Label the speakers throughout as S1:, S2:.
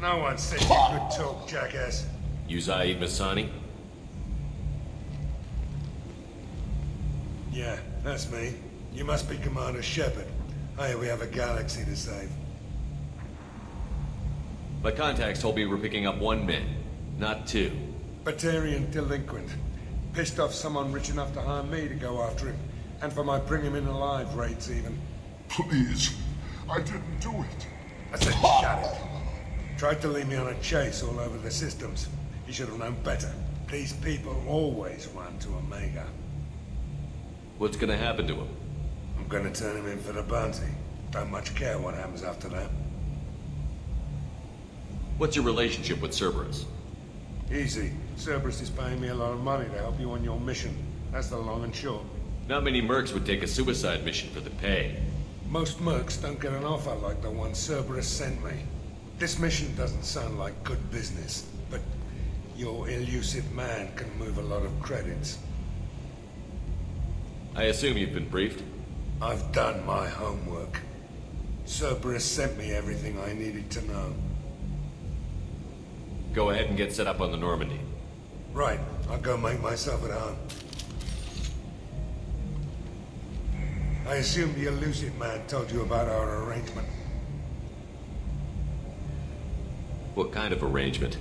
S1: No one said you could talk, jackass.
S2: You Zaid Masani?
S1: Yeah, that's me. You must be Commander Shepard. Hey, we have a galaxy to save.
S2: My contacts told me we're picking up 1 man, not 2.
S1: Batarian delinquent. Pissed off someone rich enough to hire me to go after him. And for my bring him in alive rates even.
S3: Please, I didn't do it.
S1: I said shut it. Tried to lead me on a chase all over the systems. He should have known better. These people always run to Omega.
S2: What's gonna happen to him?
S1: I'm gonna turn him in for the bounty. Don't much care what happens after that.
S2: What's your relationship with Cerberus?
S1: Easy. Cerberus is paying me a lot of money to help you on your mission. That's the long and short.
S2: Not many mercs would take a suicide mission for the pay.
S1: Most mercs don't get an offer like the one Cerberus sent me. This mission doesn't sound like good business, but your elusive man can move a lot of credits.
S2: I assume you've been briefed?
S1: I've done my homework. Cerberus sent me everything I needed to know.
S2: Go ahead and get set up on the Normandy.
S1: Right, I'll go make myself at home. I assume the elusive man told you about our arrangement.
S2: What kind of arrangement?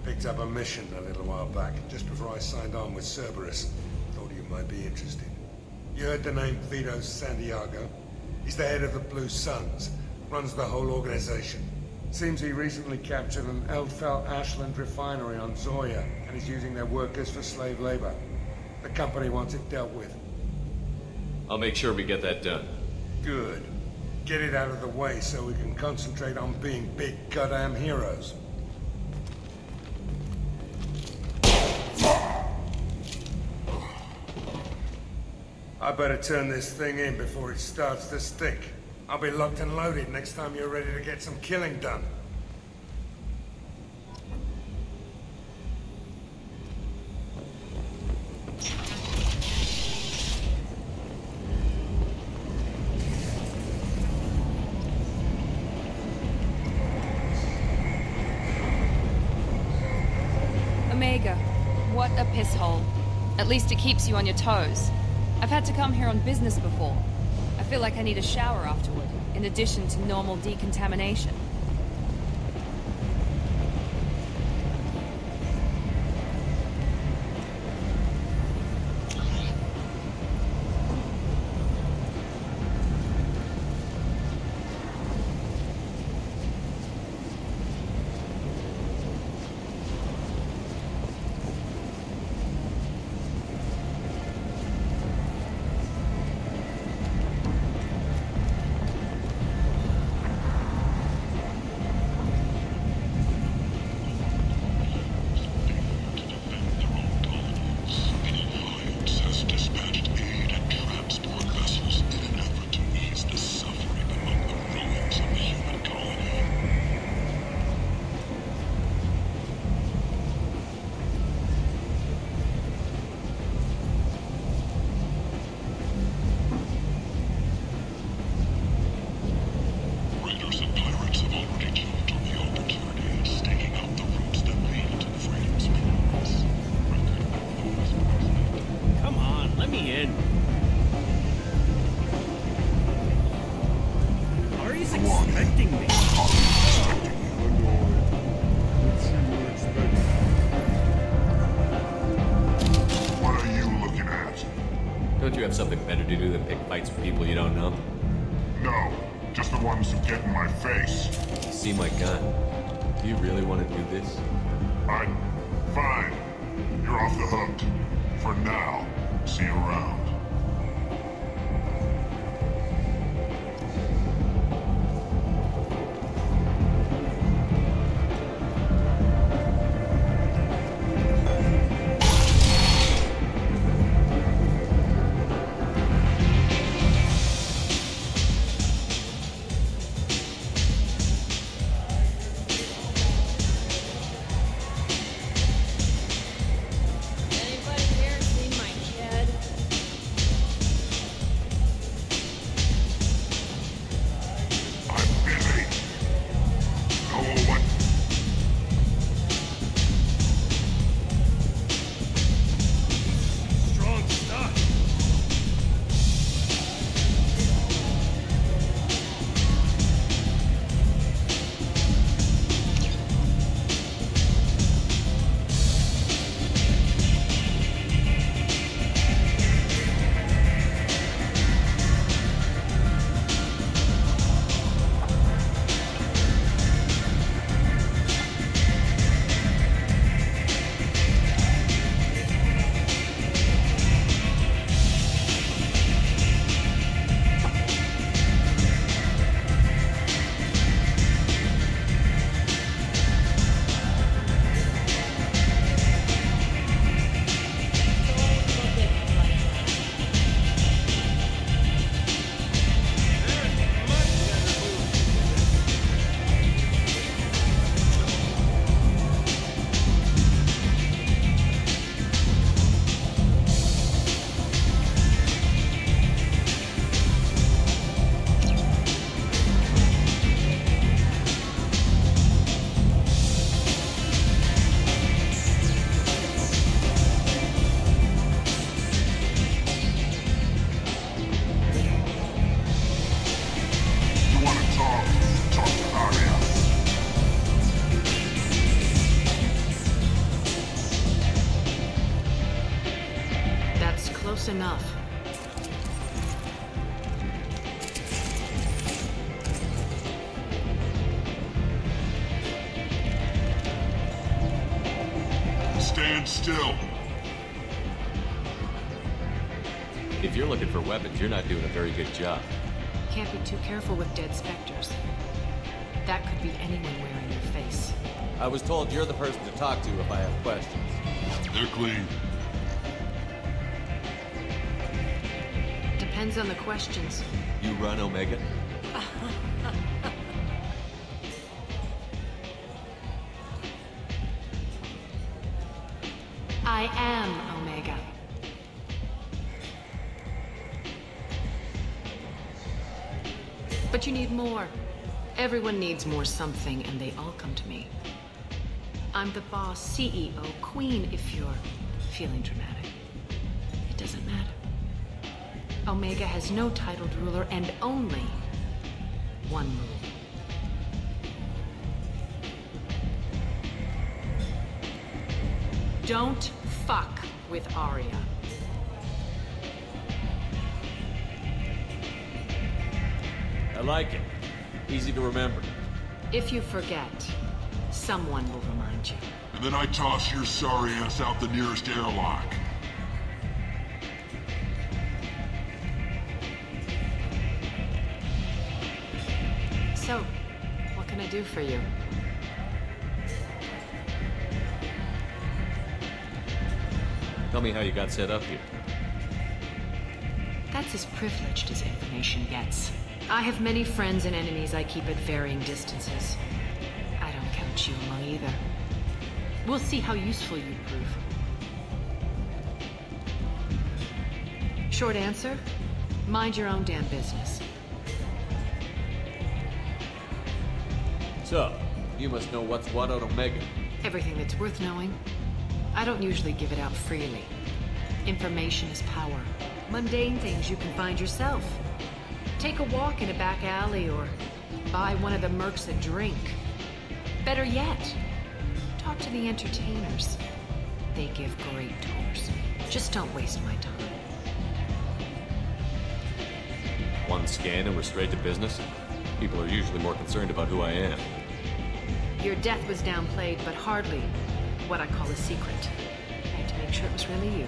S1: Picked up a mission a little while back, just before I signed on with Cerberus. Thought you might be interested. You heard the name Vito Santiago? He's the head of the Blue Suns, runs the whole organization. Seems he recently captured an Eldfell Ashland refinery on Zoya, and is using their workers for slave labor. The company wants it dealt with.
S2: I'll make sure we get that done.
S1: Good. Get it out of the way so we can concentrate on being big goddamn heroes. I better turn this thing in before it starts to stink. I'll be locked and loaded next time you're ready to get some killing done.
S4: Omega, what a piss hole. At least it keeps you on your toes. I've had to come here on business before. I feel like I need a shower afterward, in addition to normal decontamination.
S2: Don't you have something better to do than pick fights with people you don't know?
S3: No, just the ones who get in my face.
S2: You see my gun. Do you really want to do this?
S3: Fine. You're off the hook. For now. See you around.
S5: Close enough.
S3: Stand still.
S2: If you're looking for weapons, you're not doing a very good job.
S5: Can't be too careful with dead specters. That could be anyone wearing your face.
S2: I was told you're the person to talk to if I have questions.
S3: They're clean.
S5: Depends on the questions.
S2: You run Omega?
S5: I am Omega. But you need more. Everyone needs more something, and they all come to me. I'm the boss, CEO, queen, if you're feeling dramatic. It doesn't matter. Omega has no titled ruler and only one rule. Don't fuck with Arya.
S2: I like it. Easy to remember.
S5: If you forget, someone will remind you.
S3: And then I toss your sorry ass out the nearest airlock.
S5: So, what can I do for you?
S2: Tell me how you got set up here.
S5: That's as privileged as information gets. I have many friends and enemies I keep at varying distances. I don't count you among either. We'll see how useful you prove. Short answer, mind your own damn business.
S2: So, you must know what's what on Omega.
S5: Everything that's worth knowing. I don't usually give it out freely. Information is power. Mundane things you can find yourself. Take a walk in a back alley or buy one of the mercs a drink. Better yet, talk to the entertainers. They give great tours. Just don't waste my time.
S2: One scan and we're straight to business? People are usually more concerned about who I am.
S5: Your death was downplayed, but hardly what I call a secret. I had to make sure it was really you.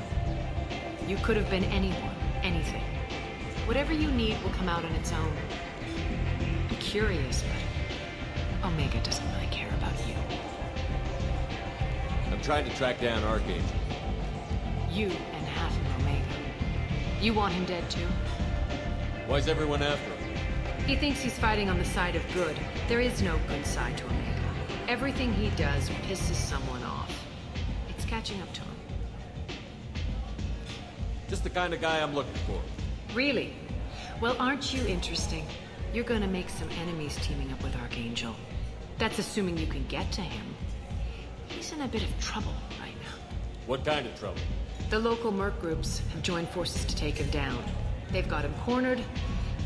S5: You could have been anyone, anything. Whatever you need will come out on its own. I'm curious, but Omega doesn't really care about you.
S2: I'm trying to track down Archangel.
S5: You and half of Omega. You want him dead too?
S2: Why's everyone after him?
S5: He thinks he's fighting on the side of good. There is no good side to Omega. Everything he does pisses someone off. It's catching up to him.
S2: Just the kind of guy I'm looking for.
S5: Really? Well, aren't you interesting? You're gonna make some enemies teaming up with Archangel. That's assuming you can get to him. He's in a bit of trouble right now.
S2: What kind of trouble?
S5: The local merc groups have joined forces to take him down. They've got him cornered,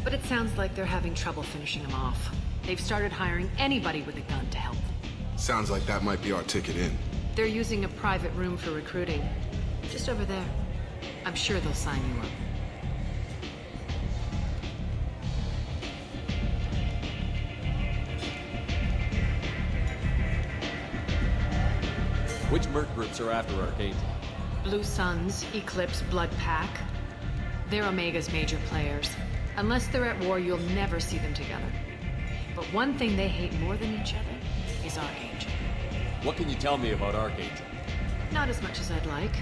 S5: but it sounds like they're having trouble finishing him off. They've started hiring anybody with a gun to help them.
S6: Sounds like that might be our ticket in.
S5: They're using a private room for recruiting. Just over there. I'm sure they'll sign you up.
S2: Which merc groups are after Archangel?
S5: Blue Suns, Eclipse, Blood Pack. They're Omega's major players. Unless they're at war, you'll never see them together. But one thing they hate more than each other is Archangel.
S2: What can you tell me about Archangel?
S5: Not as much as I'd like.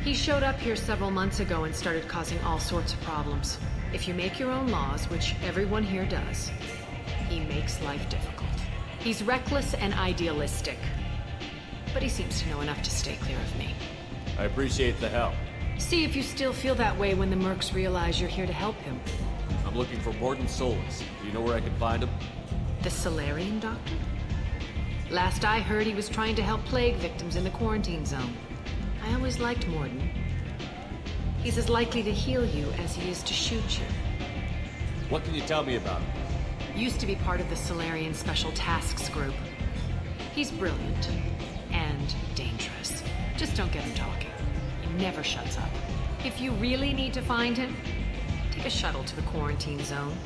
S5: He showed up here several months ago and started causing all sorts of problems. If you make your own laws, which everyone here does, he makes life difficult. He's reckless and idealistic. But he seems to know enough to stay clear of me.
S2: I appreciate the help.
S5: See if you still feel that way when the mercs realize you're here to help him.
S2: I'm looking for Mordin Solus. Do you know where I can find him?
S5: The Salarian doctor? Last I heard, he was trying to help plague victims in the quarantine zone. I always liked Mordin. He's as likely to heal you as he is to shoot you.
S2: What can you tell me about him?
S5: Used to be part of the Salarian Special Tasks Group. He's brilliant and dangerous. Just don't get him talking. He never shuts up. If you really need to find him, take a shuttle to the quarantine zone.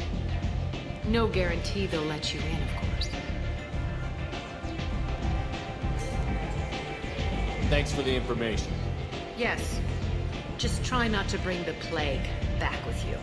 S5: No guarantee they'll let you in, of course.
S2: Thanks for the information.
S5: Yes. Just try not to bring the plague back with you.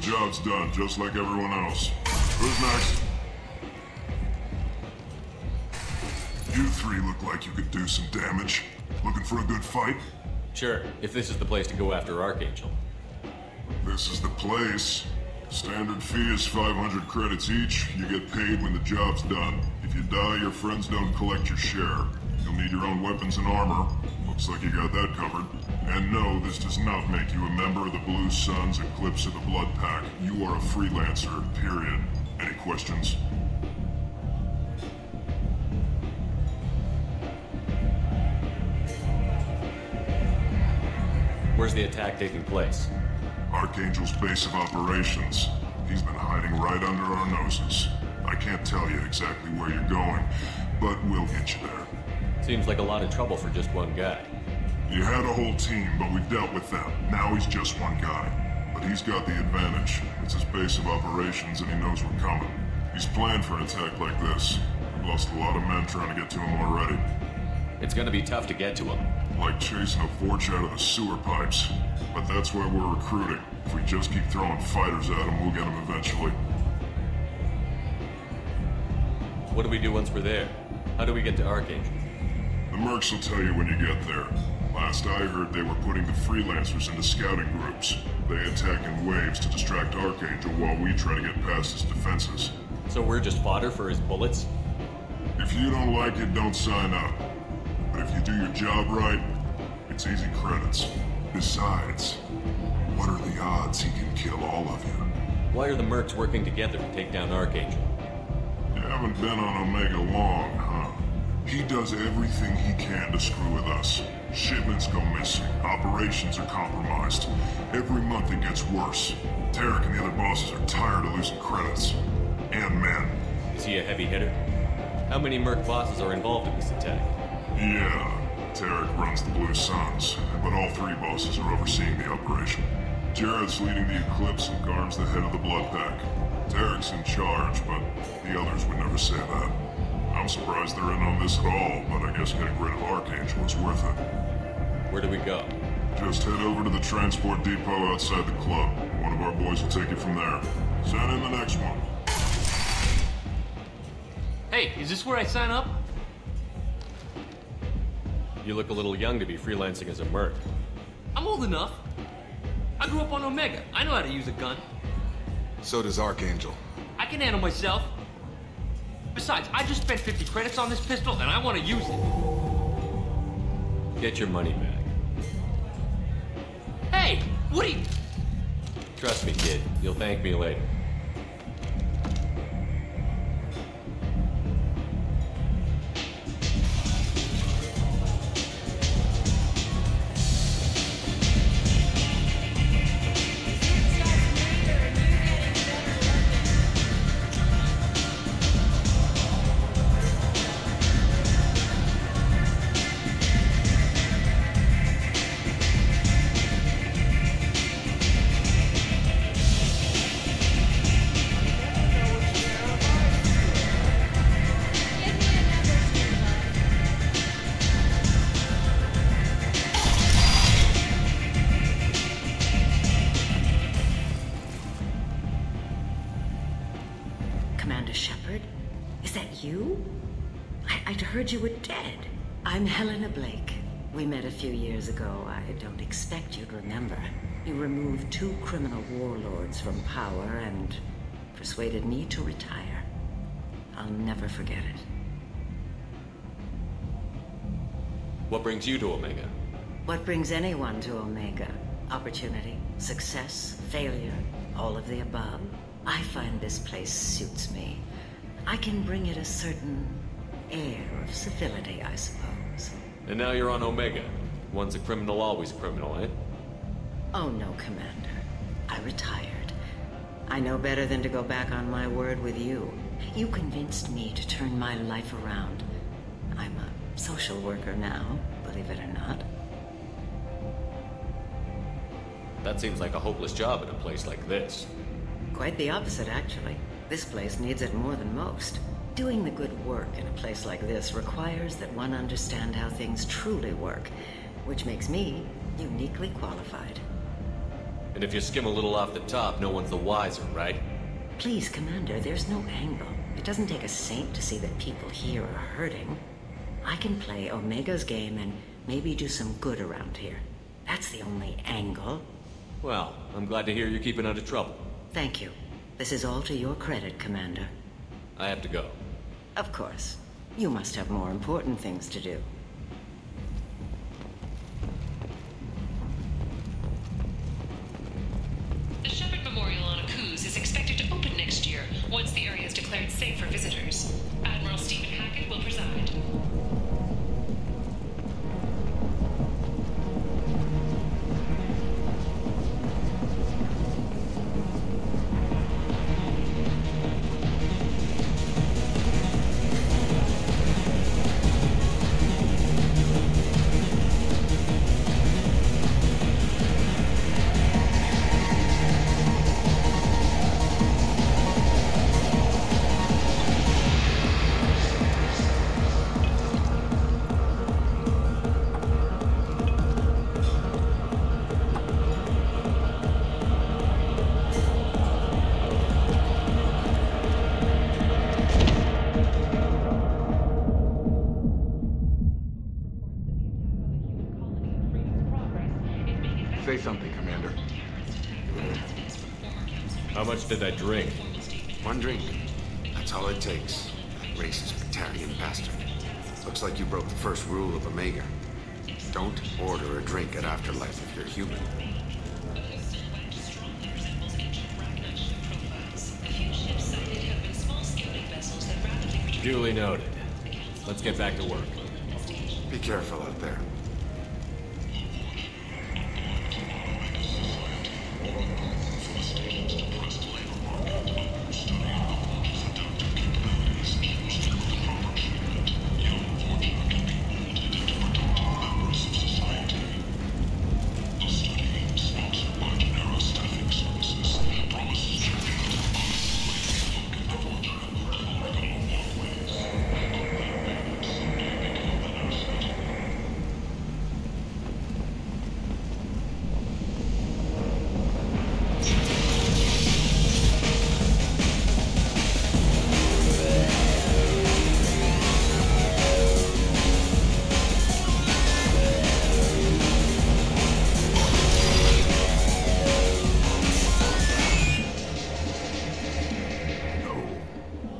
S3: Job's done, just like everyone else. Who's next? You three look like you could do some damage. Looking for a good fight?
S2: Sure, if this is the place to go after Archangel.
S3: This is the place. Standard fee is 500 credits each. You get paid when the job's done. If you die, your friends don't collect your share. You'll need your own weapons and armor. Looks like you got that covered. And no, this does not make you a member of the Blue Suns, Eclipse, or the Blood Pack. You are a freelancer, period. Any questions?
S2: Where's the attack taking place?
S3: Archangel's base of operations. He's been hiding right under our noses. I can't tell you exactly where you're going, but we'll get you there.
S2: Seems like a lot of trouble for just one guy.
S3: You had a whole team, but we dealt with them. Now he's just one guy. But he's got the advantage. It's his base of operations and he knows we're coming. He's planned for an attack like this. We've lost a lot of men trying to get to him already.
S2: It's gonna be tough to get to him.
S3: Like chasing a Forge out of the sewer pipes. But that's why we're recruiting. If we just keep throwing fighters at him, we'll get him eventually.
S2: What do we do once we're there? How do we get to Archangel?
S3: The mercs will tell you when you get there. Last I heard, they were putting the freelancers into scouting groups. They attack in waves to distract Archangel while we try to get past his defenses.
S2: So we're just fodder for his bullets?
S3: If you don't like it, don't sign up. But if you do your job right, it's easy credits. Besides, what are the odds he can kill all of you?
S2: Why are the mercs working together to take down Archangel?
S3: You haven't been on Omega long, huh? He does everything he can to screw with us. Shipments go missing, operations are compromised. Every month it gets worse. Tarek and the other bosses are tired of losing credits. And men.
S2: Is he a heavy hitter? How many merc bosses are involved in this attack?
S3: Yeah, Tarek runs the Blue Suns, but all three bosses are overseeing the operation. Jared's leading the Eclipse and Garm's the head of the Blood Pack. Tarek's in charge, but the others would never say that. I'm surprised they're in on this at all, but I guess getting rid of Archangel is worth it.
S2: Where do we go?
S3: Just head over to the transport depot outside the club. One of our boys will take you from there. Send in the next one.
S7: Hey, is this where I sign up?
S2: You look a little young to be freelancing as a merc.
S7: I'm old enough. I grew up on Omega. I know how to use a gun.
S6: So does Archangel.
S7: I can handle myself. Besides, I just spent 50 credits on this pistol and I want to use it.
S2: Get your money back.
S7: Hey, what are you...
S2: Trust me, kid. You'll thank me later.
S8: Commander Shepard? Is that you? I'd heard you were dead. I'm Helena Blake. We met a few years ago. I don't expect you'd remember. You removed 2 criminal warlords from power and persuaded me to retire. I'll never forget it.
S2: What brings you to Omega?
S8: What brings anyone to Omega? Opportunity, success, failure, all of the above. I find this place suits me. I can bring it a certain air of civility, I suppose.
S2: And now you're on Omega. Once a criminal, always a criminal, eh?
S8: Oh no, Commander. I retired. I know better than to go back on my word with you. You convinced me to turn my life around. I'm a social worker now, believe it or not.
S2: That seems like a hopeless job in a place like this.
S8: Quite the opposite, actually. This place needs it more than most. Doing the good work in a place like this requires that one understand how things truly work, which makes me uniquely qualified.
S2: And if you skim a little off the top, no one's the wiser, right?
S8: Please, Commander, there's no angle. It doesn't take a saint to see that people here are hurting. I can play Omega's game and maybe do some good around here. That's the only angle.
S2: Well, I'm glad to hear you're keeping out of trouble.
S8: Thank you. This is all to your credit, Commander.
S2: I have to go.
S8: Of course. You must have more important things to do.
S5: The Shepard Memorial on Akuz is expected to open next year, once the area is declared safe for visitors. Admiral Stephen Hackett will preside.
S6: Say something, Commander.
S2: How much did I drink?
S9: One drink. That's all it takes. Racist Batarian bastard. Looks like you broke the first rule of Omega. Don't order a drink at Afterlife if you're human.
S2: Duly noted. Let's get back to work.
S9: Be careful out there.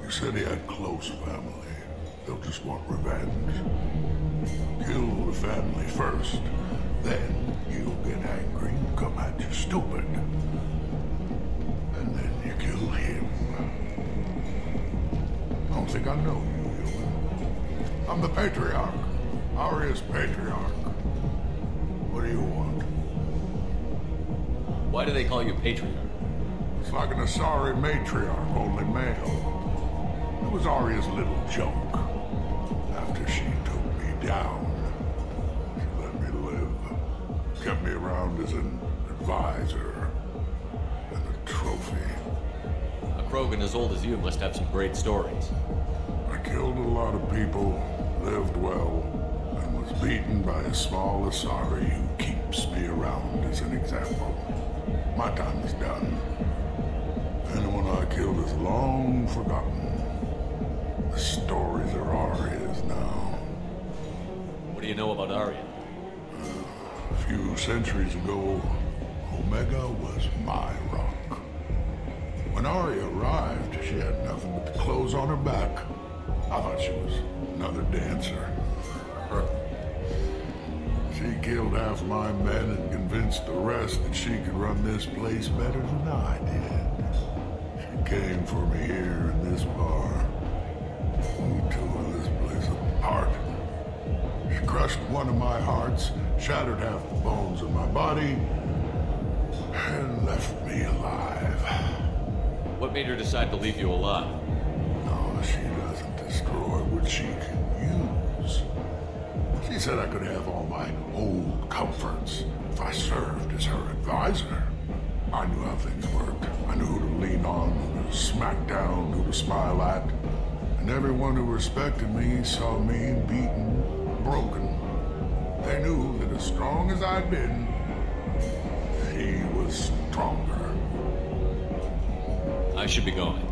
S10: Said he had close family. They'll just want revenge. Kill the family first, then you'll get angry and come at you stupid. And then you kill him. I don't think I know you, human. I'm the Patriarch. Aria's Patriarch. What do you want?
S2: Why do they call you Patriarch?
S10: It's like an Asari matriarch, only male. It was Aria's little joke. After she took me down, she let me live. Kept me around as an advisor and a trophy.
S2: A Krogan as old as you must have some great stories.
S10: I killed a lot of people, lived well, and was beaten by a small Asari who keeps me around as an example. My time is done. Anyone I killed is long forgotten. The stories are Aria's now.
S2: What do you know about Aria?
S10: A few centuries ago, Omega was my rock. When Aria arrived, she had nothing but the clothes on her back. I thought she was another dancer. She killed half my men and convinced the rest that she could run this place better than I did. She came for me here in this bar. We tore this place apart. She crushed one of my hearts, shattered half the bones of my body, and left me alive.
S2: What made her decide to leave you alive?
S10: No, she doesn't destroy what she can use. She said I could have all my old comforts if I served as her advisor. I knew how things worked. I knew who to lean on, who to smack down, who to smile at. And everyone who respected me saw me beaten, broken. They knew that as strong as I'd been, she was stronger.
S2: I should be going.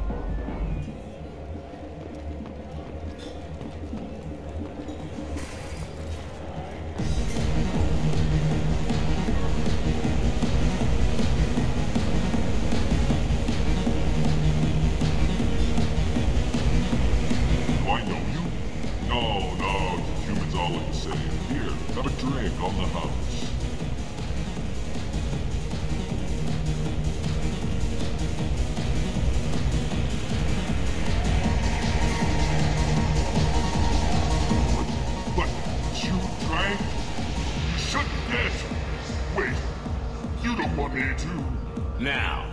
S3: Now,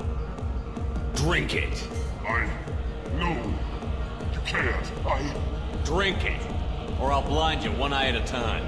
S3: drink it. No, you can't.
S2: Drink it, or I'll blind you one eye at a time.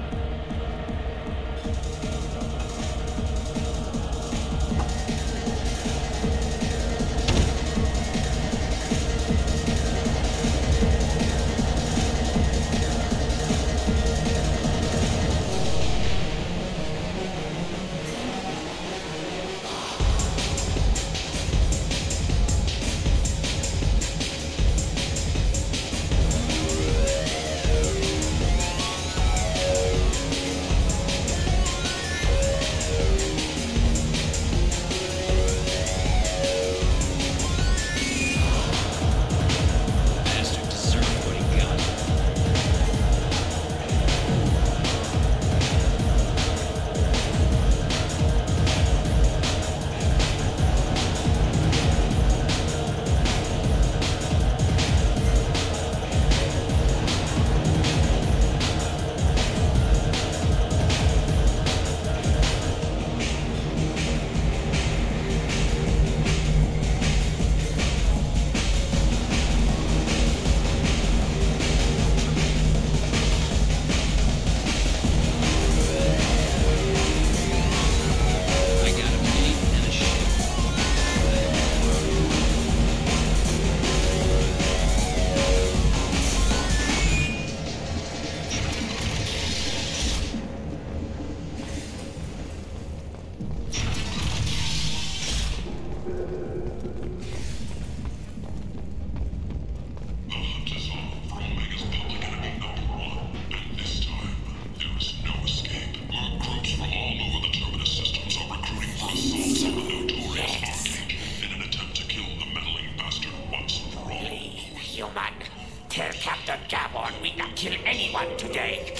S11: Tell Captain Gavon we not kill anyone today.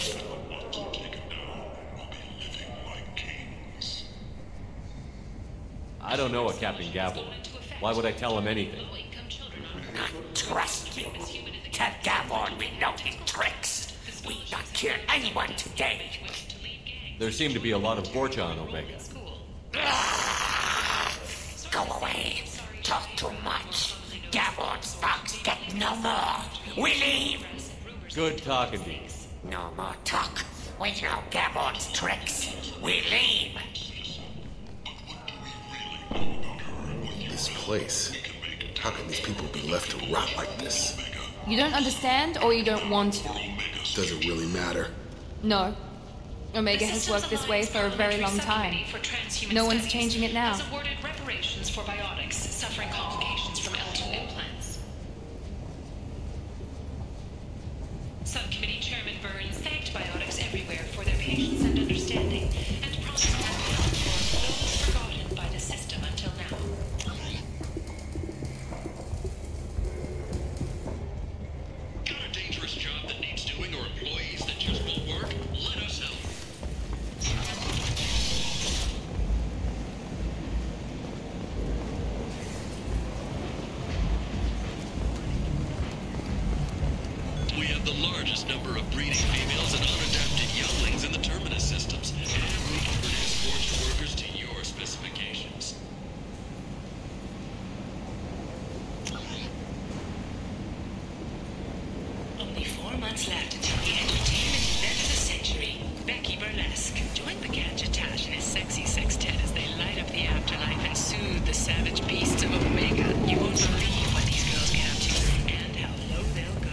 S2: I don't know a Captain Gavon. Why would I tell him anything?
S11: Not trust you. Tell Gavon we know his tricks. We not kill anyone today.
S2: There seem to be a lot of Borgia on Omega.
S11: Go away. Talk too much. Gavon's thugs get no more. We leave.
S2: Good talking to you.
S11: No more talk. We know Gavon's tricks. We leave.
S6: This place. How can these people be left to rot like this?
S4: You don't understand, or you don't want to?
S6: Does it really matter?
S4: No. Omega has worked this way for a very long time. No one's changing it now.
S12: Has awarded reparations for biotics suffering complications from L2 implants. Subcommittee Chairman Burns thanked biotics everywhere for their patience and understanding, and promised to help for those forgotten by the system until now.
S13: Got a dangerous job that needs doing or employees that just won't work? Let us help.
S14: largest number of breeding females and unadapted younglings in the Terminus systems, and we can produce forged workers to your specifications.
S12: Only 4 months left until the entertainment event of the century, Becky Burlesque. Join the Gadgetash and his sexy sextet as they light up the afterlife and soothe the savage beasts of Omega. You won't believe what these girls get up to, and how low they'll go.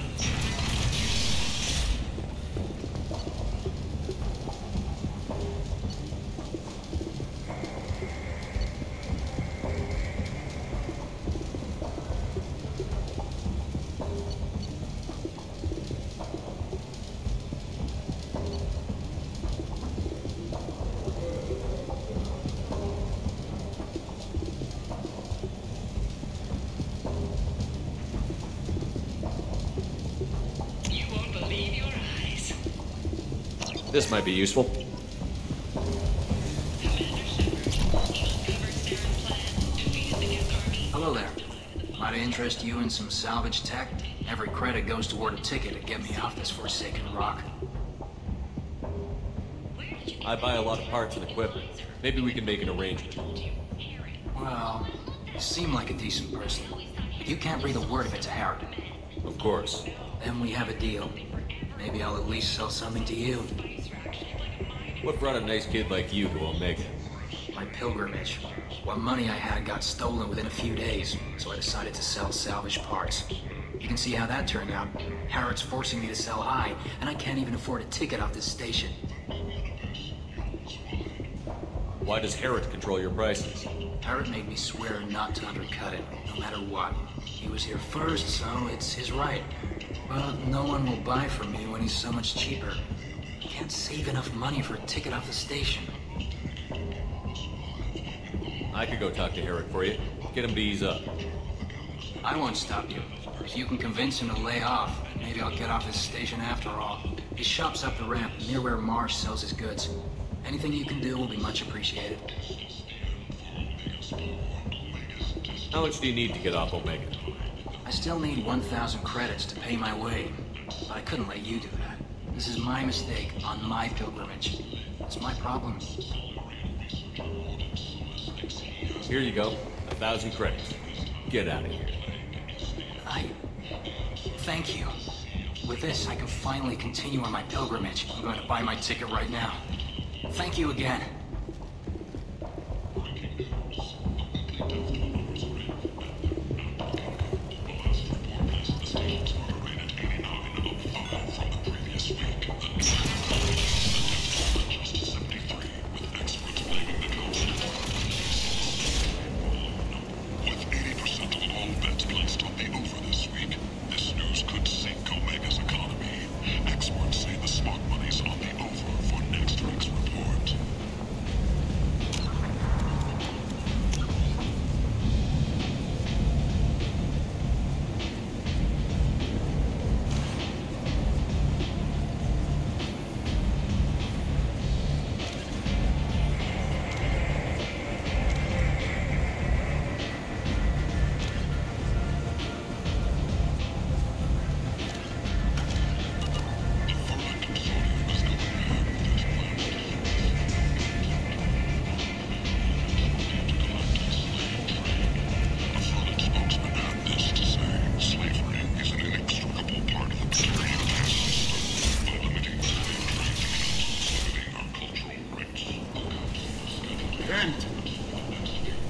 S12: You won't believe your eyes.
S2: This might be useful.
S15: Hello there. Might I interest you in some salvage tech? Every credit goes toward a ticket to get me off this forsaken rock.
S2: I buy a lot of parts and equipment. Maybe we can make an arrangement.
S15: Well, you seem like a decent person, but you can't breathe a word of it to Harrod.
S2: Of course.
S15: Then we have a deal. Maybe I'll at least sell something to you.
S2: What brought a nice kid like you to Omega?
S15: My pilgrimage. What money I had got stolen within a few days, so I decided to sell salvage parts. You can see how that turned out. Harrod's forcing me to sell high, and I can't even afford a ticket off this station.
S2: Why does Harrod control your prices?
S15: Harrod made me swear not to undercut it, no matter what. He was here first, so it's his right. But no one will buy from me when he's so much cheaper. I can't save enough money for a ticket off the station.
S2: I could go talk to Harrod for you. Get him to ease up.
S15: I won't stop you. If you can convince him to lay off, maybe I'll get off his station after all. His shop's up the ramp, near where Marsh sells his goods. Anything you can do will be much appreciated.
S2: How much do you need to get off Omega?
S15: I still need 1,000 credits to pay my way, but I couldn't let you do that. This is my mistake on my pilgrimage. It's my problem.
S2: Here you go. 1,000 credits. Get out of here.
S15: Thank you. With this, I can finally continue on my pilgrimage. I'm going to buy my ticket right now. Thank you again.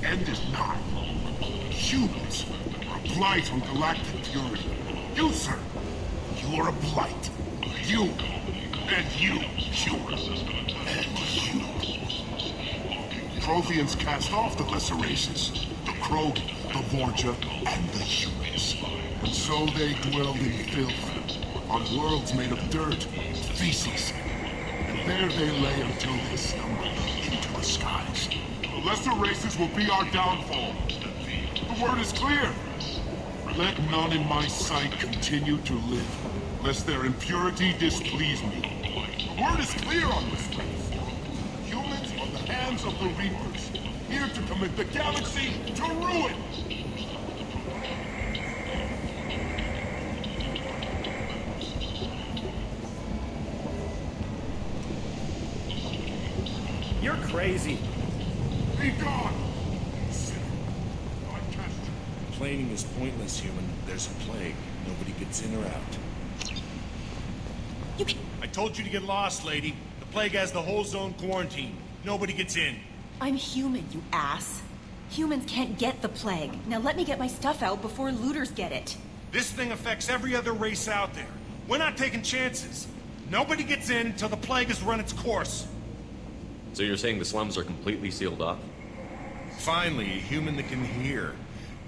S10: End is not. Humans are a blight on galactic purity. You, sir, you are a blight. You, and you, humans, and you. Protheans cast off the lesser races, the Krogan, the Vorja, and the humans. And so they dwelled in filth, on worlds made of dirt, feces. And there they lay until they slumbered into the skies. The lesser races will be our downfall. The word is clear. Let none in my sight continue to live, lest their impurity displease me. The word is clear on this place. Humans are the hands of the Reapers, here to commit the galaxy to ruin.
S16: crazy.
S10: Be gone!
S16: Complaining is pointless, human. There's a plague. Nobody gets in or out. I told you to get lost, lady. The plague has the whole zone quarantined. Nobody gets in.
S17: I'm human, you ass. Humans can't get the plague. Now let me get my stuff out before looters get it.
S16: This thing affects every other race out there. We're not taking chances. Nobody gets in until the plague has run its course.
S2: So you're saying the slums are completely sealed off?
S16: Finally, a human that can hear.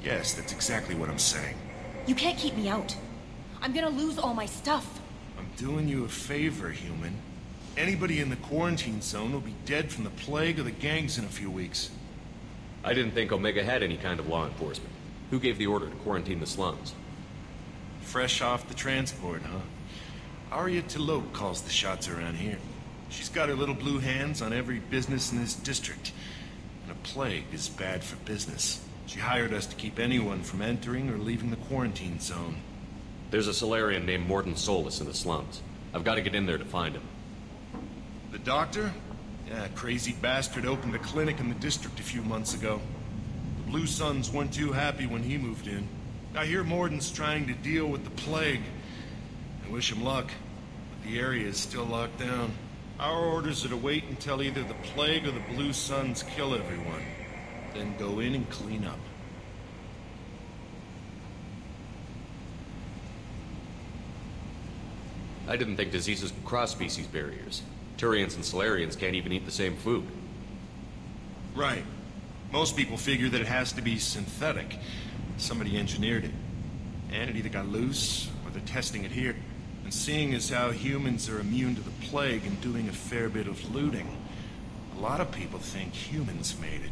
S16: Yes, that's exactly what I'm saying.
S17: You can't keep me out. I'm gonna lose all my stuff.
S16: I'm doing you a favor, human. Anybody in the quarantine zone will be dead from the plague or the gangs in a few weeks.
S2: I didn't think Omega had any kind of law enforcement. Who gave the order to quarantine the slums?
S16: Fresh off the transport, huh? Arya T'Loak calls the shots around here. She's got her little blue hands on every business in this district. And a plague is bad for business. She hired us to keep anyone from entering or leaving the quarantine zone.
S2: There's a Solarian named Mordin Solus in the slums. I've got to get in there to find him.
S16: The doctor? Yeah, crazy bastard opened a clinic in the district a few months ago. The Blue Suns weren't too happy when he moved in. I hear Mordin's trying to deal with the plague. I wish him luck, but the area is still locked down. Our orders are to wait until either the plague or the Blue Suns kill everyone. Then go in and clean up.
S2: I didn't think diseases could cross species barriers. Turians and Solarians can't even eat the same food.
S16: Right. Most people figure that it has to be synthetic. Somebody engineered it. And it either got loose, or they're testing it here. And seeing as how humans are immune to the plague and doing a fair bit of looting, a lot of people think humans made it.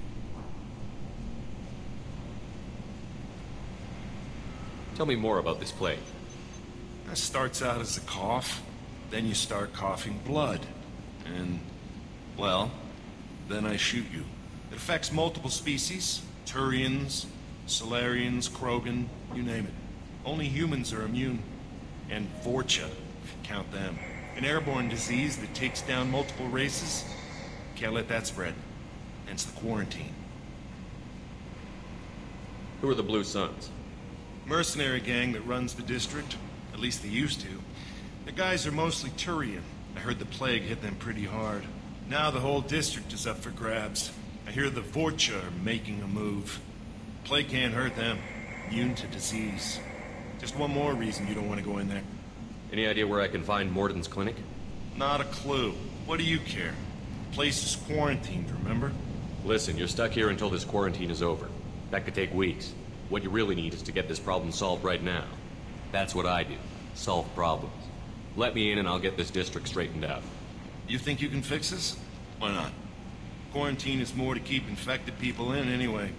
S2: Tell me more about this plague.
S16: That starts out as a cough, then you start coughing blood. And, well, then I shoot you. It affects multiple species. Turians, Solarians, Krogan, you name it. Only humans are immune. And Vorcha, if you count them. An airborne disease that takes down multiple races. Can't let that spread. Hence the quarantine.
S2: Who are the Blue Suns?
S16: Mercenary gang that runs the district. At least they used to. The guys are mostly Turian. I heard the plague hit them pretty hard. Now the whole district is up for grabs. I hear the Vorcha are making a move. Plague can't hurt them. Immune to disease. Just one more reason you don't want to go in there.
S2: Any idea where I can find Mordin's clinic?
S16: Not a clue. What do you care? The place is quarantined, remember?
S2: Listen, you're stuck here until this quarantine is over. That could take weeks. What you really need is to get this problem solved right now. That's what I do. Solve problems. Let me in and I'll get this district straightened out.
S16: You think you can fix this? Why not? Quarantine is more to keep infected people in anyway.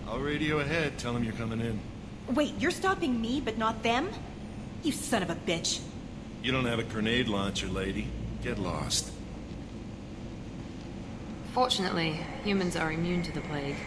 S16: I'll radio ahead, tell them you're coming in.
S17: Wait, you're stopping me, but not them? You son of a bitch.
S16: You don't have a grenade launcher, lady. Get lost.
S4: Fortunately, humans are immune to the plague.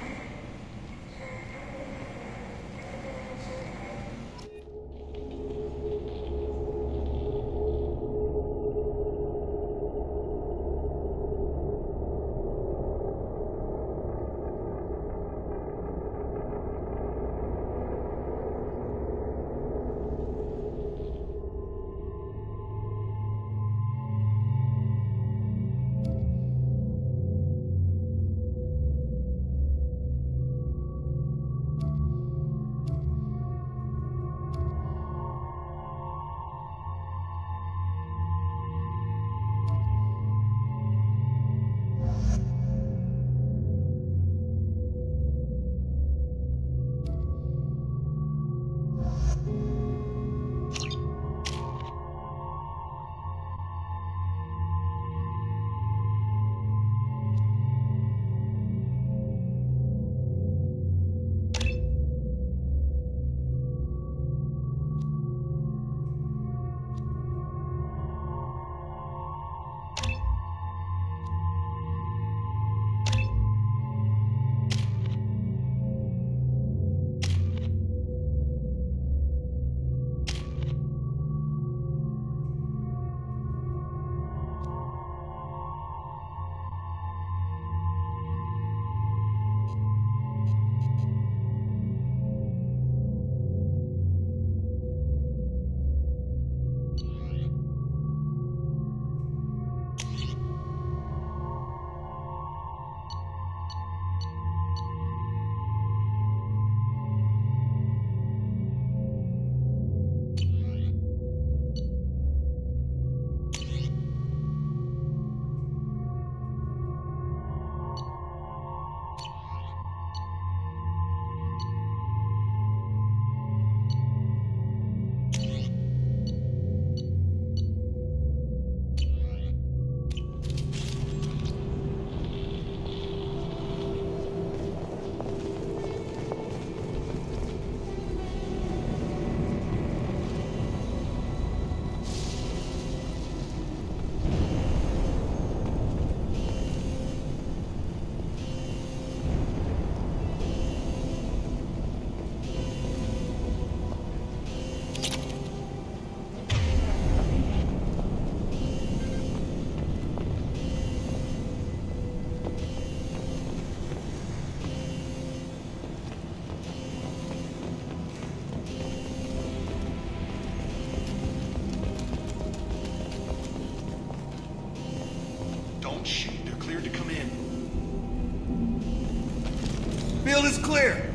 S1: clear!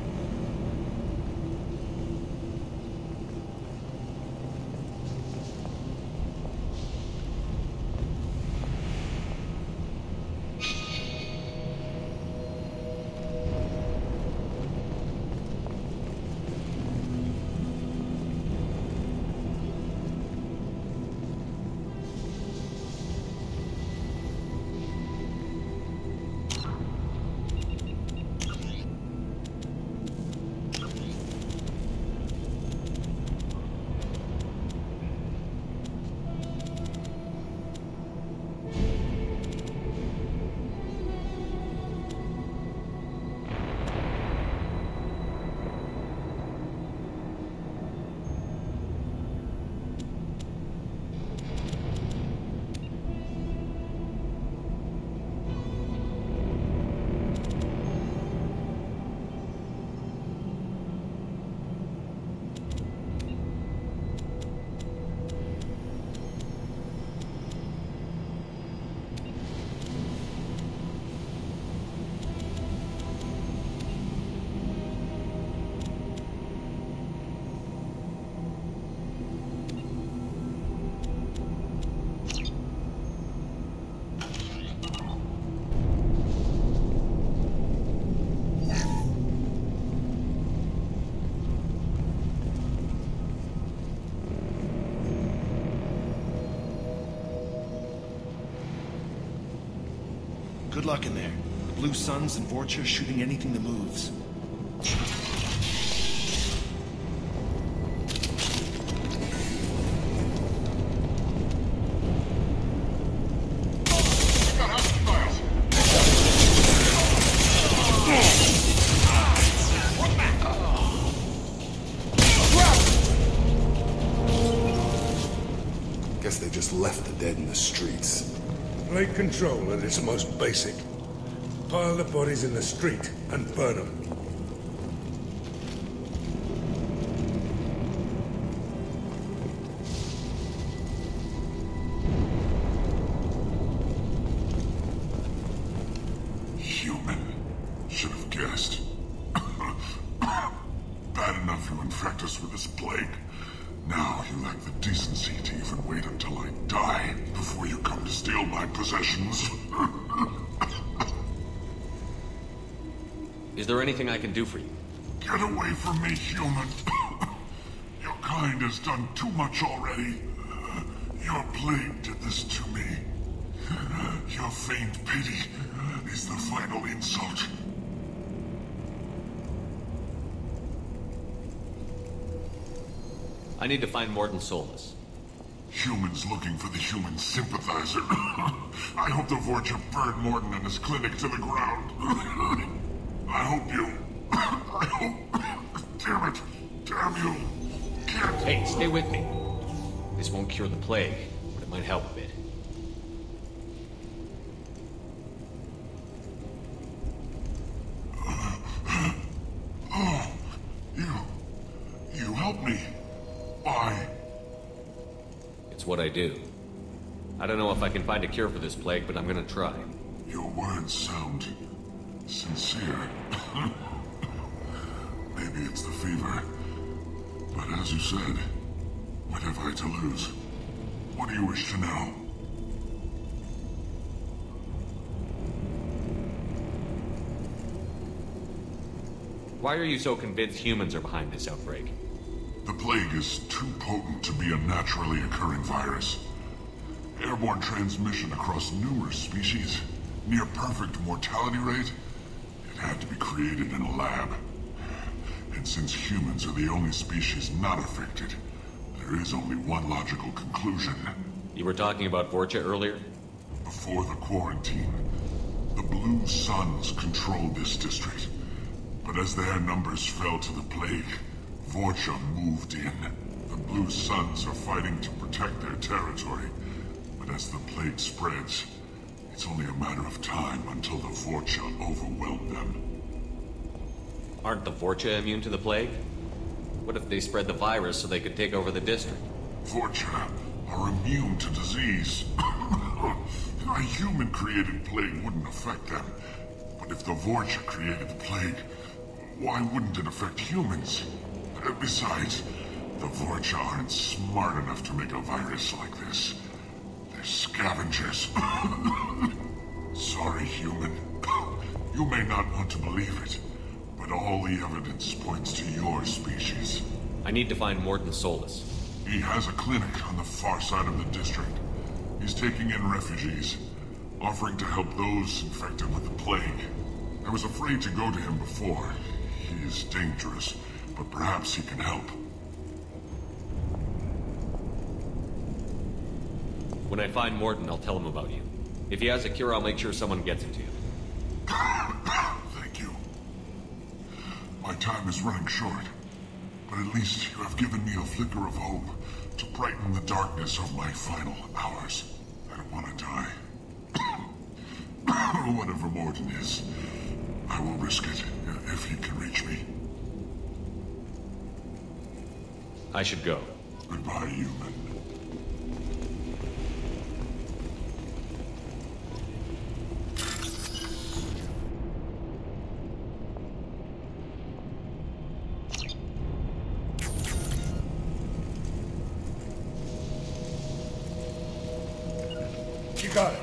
S16: Good luck in there. The Blue Suns and Vorcha shooting anything that moves.
S6: Guess they just left the dead in the streets.
S1: Plague control at its most basic. Pile the bodies in the street and burn them.
S3: Human. Should have guessed. Bad enough you infect us with this plague. Now you lack the decency to even wait until I die before you come to steal my possessions.
S2: Is there anything I can do for you?
S3: Get away from me, human. Your kind has done too much already. Your plague did this to me. Your feigned pity is the final insult.
S2: I need to find Morton Solus.
S3: Humans looking for the human sympathizer. I hope the Vorcha burned Morton and his clinic to the ground. I hope you... I hope... Damn it. Damn you. Can't...
S2: Hey, stay with me. This won't cure the plague, but it might help a bit.
S3: Oh, you helped me. Why?
S2: It's what I do. I don't know if I can find a cure for this plague, but I'm gonna try.
S3: Your words sound sincere. Maybe it's the fever. But as you said, what have I to lose? What do you wish to know?
S2: Why are you so convinced humans are behind this outbreak?
S3: The plague is too potent to be a naturally occurring virus. Airborne transmission across numerous species, near perfect mortality rate. It had to be created in a lab. And since humans are the only species not affected, there is only one logical conclusion.
S2: You were talking about Vorcha earlier?
S3: Before the quarantine, the Blue Suns controlled this district. But as their numbers fell to the plague, Vorcha moved in. The Blue Suns are fighting to protect their territory. But as the plague spreads, it's only a matter of time until the Vorcha overwhelm them.
S2: Aren't the Vorcha immune to the plague? What if they spread the virus so they could take over the district?
S3: Vorcha are immune to disease. A human-created plague wouldn't affect them. But if the Vorcha created the plague, Why wouldn't it affect humans? Besides, the Vorcha aren't smart enough to make a virus like this. They're scavengers. Sorry, human. You may not want to believe it, but all the evidence points to your species.
S2: I need to find Mordin Solus.
S3: He has a clinic on the far side of the district. He's taking in refugees, offering to help those infected with the plague. I was afraid to go to him before. He is dangerous, but perhaps he can help.
S2: When I find Mordin, I'll tell him about you. If he has a cure, I'll make sure someone gets it to you.
S3: Thank you. My time is running short, but at least you have given me a flicker of hope to brighten the darkness of my final hours. I don't want to die. Whatever Mordin is, I will risk it if he can reach me.
S2: I should go.
S3: Goodbye, human.
S1: You got it.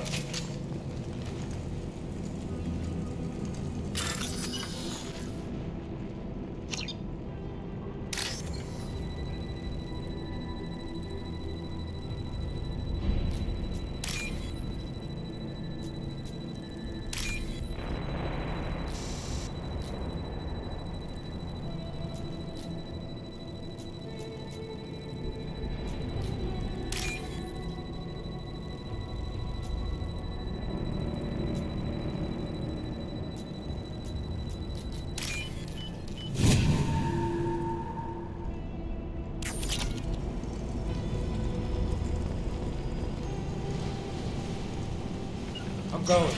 S1: I'm going.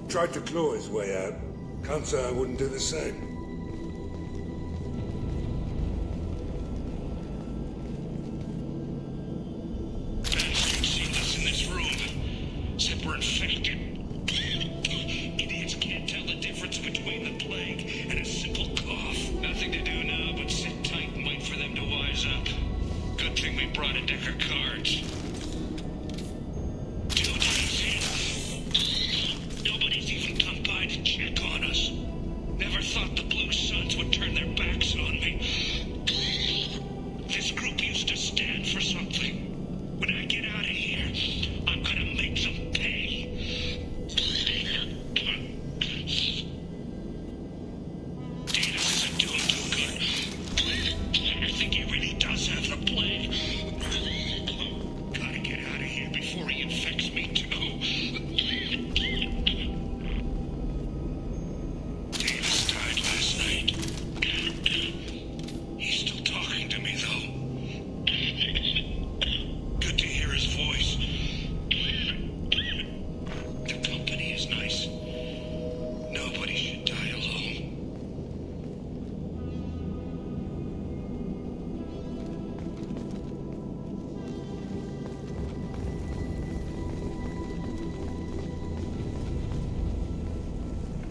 S1: Tried to claw his way out. Can't say I wouldn't do the same.
S11: Bastards seen us in this room. Said we're infected. Idiots can't tell the difference between the plague and a simple cough. Nothing to do now but sit tight and wait for them to wise up. Good thing we brought a deck of cards. Thought the Blue Suns would turn their backs on me. This group used to stand for something. When I get out of here, I'm gonna make them pay. Davis isn't doing too good. I think he really does have the plague. Gotta get out of here before he infects me too.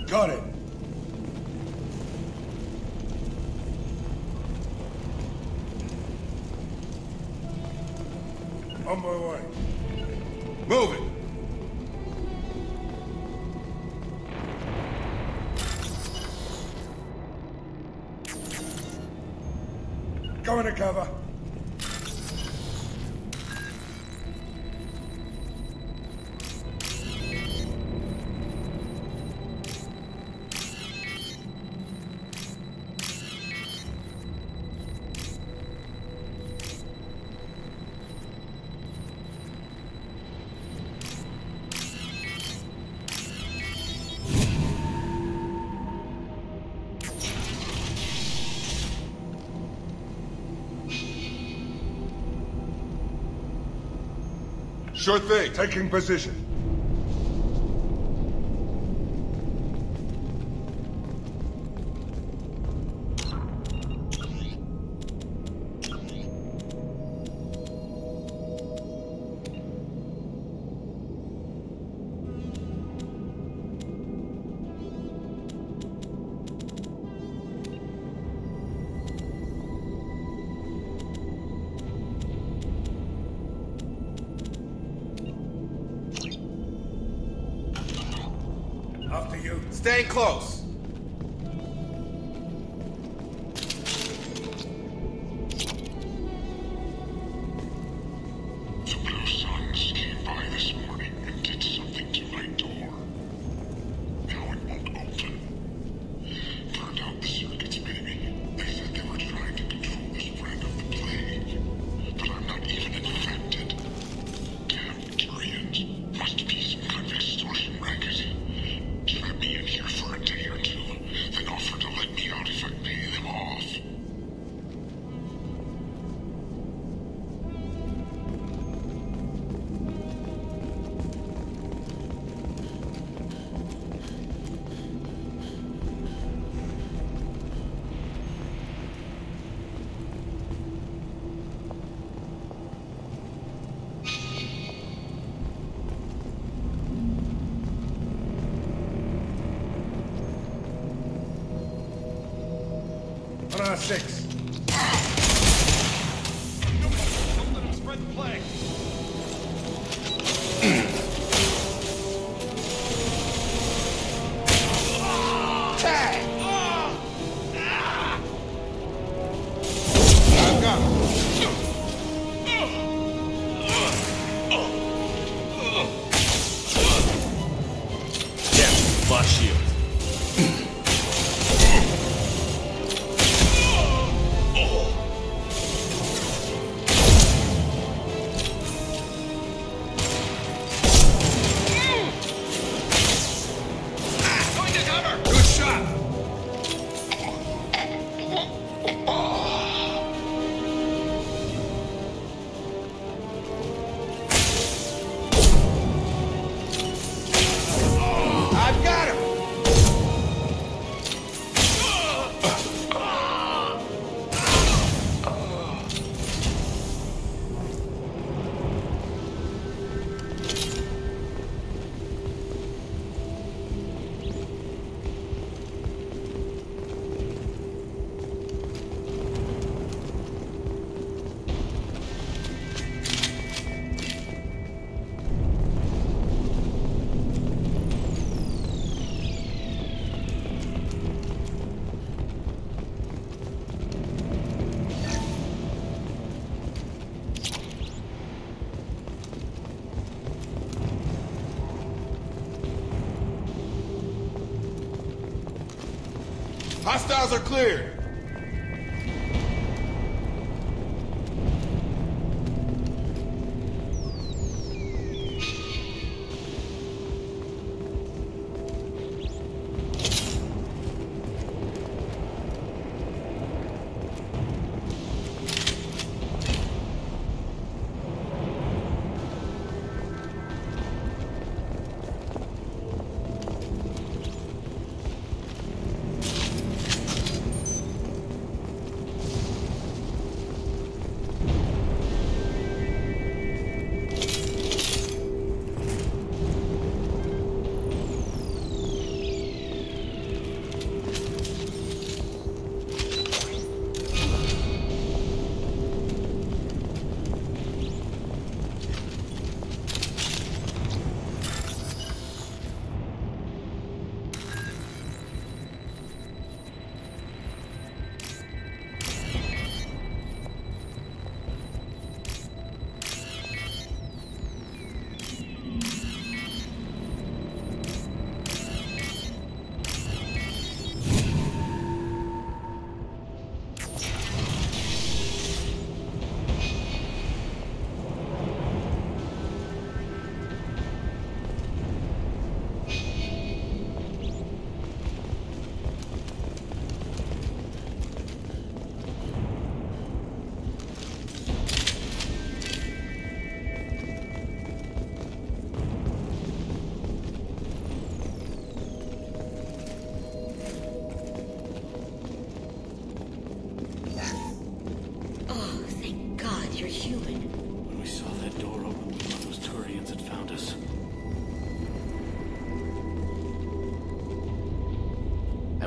S1: Got it. On my way.
S3: Move it!
S1: Go into cover. Sure thing. Taking position.
S18: After you.
S6: Staying close.
S3: The Blue Suns came by this morning and did something to my door. Now it won't open. Turned out the circuits, maybe. They said they were trying to control the spread of the plague. But I'm not even infected. Damn Tyrians. Must be some kind of extortion racket. Trap me in here for a day or two, then offer to let me out if I pay them off.
S1: On our 6.
S16: Don't let him spread the plague.
S6: I've got him.
S2: Yeah, lost shield.
S6: Good shot. I've got him. Hostiles are cleared.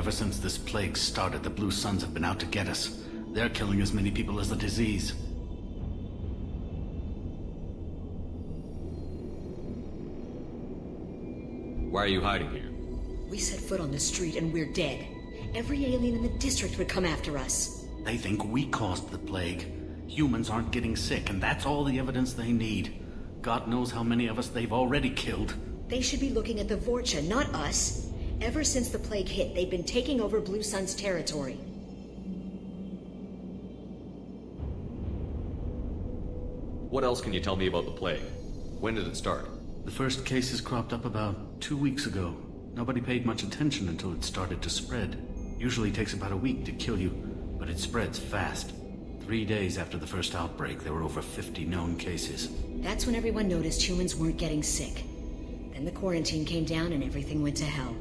S18: Ever since this plague started, the Blue Suns have been out to get us. They're killing as many people as the disease.
S2: Why are you hiding here?
S19: We set foot on the street and we're dead. Every alien in the district would come after us.
S18: They think we caused the plague. Humans aren't getting sick, and that's all the evidence they need. God knows how many of us they've already killed.
S19: They should be looking at the Vorcha, not us. Ever since the plague hit, they've been taking over Blue Sun's territory.
S2: What else can you tell me about the plague? When did it start?
S18: The first cases cropped up about 2 weeks ago. Nobody paid much attention until it started to spread. Usually takes about a week to kill you, but it spreads fast. 3 days after the first outbreak, there were over 50 known cases.
S19: That's when everyone noticed humans weren't getting sick. Then the quarantine came down and everything went to hell.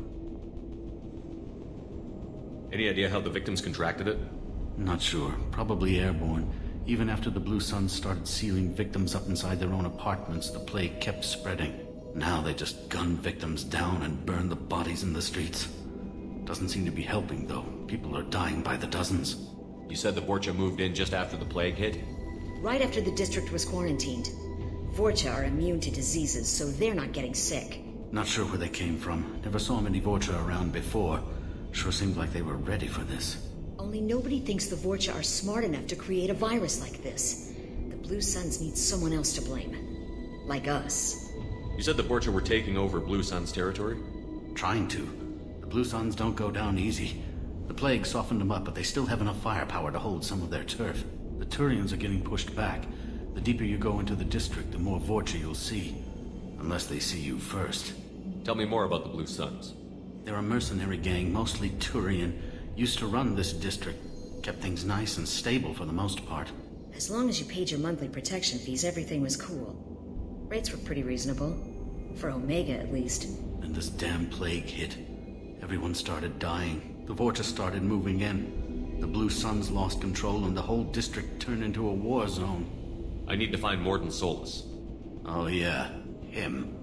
S2: Any idea how the victims contracted it?
S18: Not sure. Probably airborne. Even after the Blue Suns started sealing victims up inside their own apartments, the plague kept spreading. Now they just gun victims down and burn the bodies in the streets. Doesn't seem to be helping, though. People are dying by the dozens.
S2: You said the Vorcha moved in just after the plague hit?
S19: Right after the district was quarantined. Vorcha are immune to diseases, so they're not getting sick.
S18: Not sure where they came from. Never saw many Vorcha around before. Sure seemed like they were ready for this.
S19: Only nobody thinks the Vorcha are smart enough to create a virus like this. The Blue Suns need someone else to blame. Like us.
S2: You said the Vorcha were taking over Blue Sun's territory?
S18: Trying to. The Blue Suns don't go down easy. The plague softened them up, but they still have enough firepower to hold some of their turf. The Turians are getting pushed back. The deeper you go into the district, the more Vorcha you'll see. Unless they see you first.
S2: Tell me more about the Blue Suns.
S18: They're a mercenary gang, mostly Turian. Used to run this district. Kept things nice and stable for the most part.
S19: As long as you paid your monthly protection fees, everything was cool. Rates were pretty reasonable. For Omega, at least.
S18: And this damn plague hit. Everyone started dying. The Vorcha started moving in. The Blue Suns lost control and the whole district turned into a war zone.
S2: I need to find Mordin Solus.
S18: Oh yeah, him.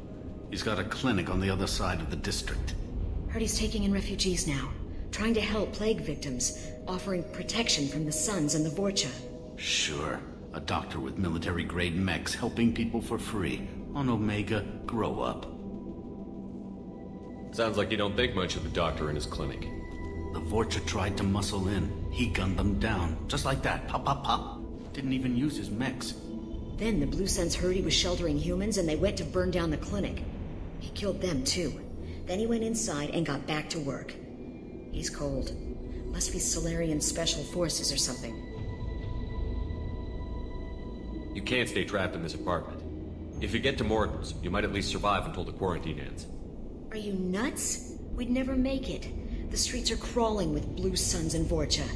S18: He's got a clinic on the other side of the district.
S19: Heard he's taking in refugees now. Trying to help plague victims. Offering protection from the Suns and the Vorcha.
S18: Sure. A doctor with military-grade mechs helping people for free. On Omega, grow up.
S2: Sounds like you don't think much of the doctor and his clinic.
S18: The Vorcha tried to muscle in. He gunned them down. Just like that. Pop, pop, pop. Didn't even use his mechs.
S19: Then the Blue Suns heard he was sheltering humans and they went to burn down the clinic. He killed them too. Then he went inside and got back to work. He's cold. Must be Solarian Special Forces or something.
S2: You can't stay trapped in this apartment. If you get to Mordin's, you might at least survive until the quarantine ends.
S19: Are you nuts? We'd never make it. The streets are crawling with Blue Suns and Vorcha.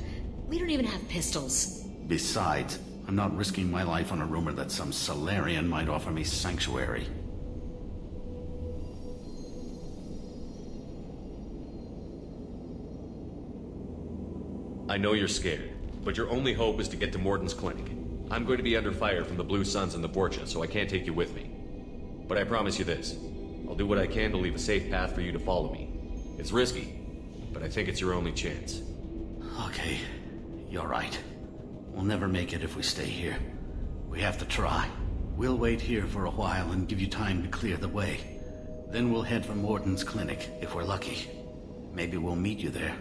S19: We don't even have pistols.
S18: Besides, I'm not risking my life on a rumor that some Solarian might offer me sanctuary.
S2: I know you're scared, but your only hope is to get to Mordin's clinic. I'm going to be under fire from the Blue Suns and the Vorcha, so I can't take you with me. But I promise you this. I'll do what I can to leave a safe path for you to follow me. It's risky, but I think it's your only chance.
S18: Okay, you're right. We'll never make it if we stay here. We have to try. We'll wait here for a while and give you time to clear the way. Then we'll head for Mordin's clinic, if we're lucky. Maybe we'll meet you there.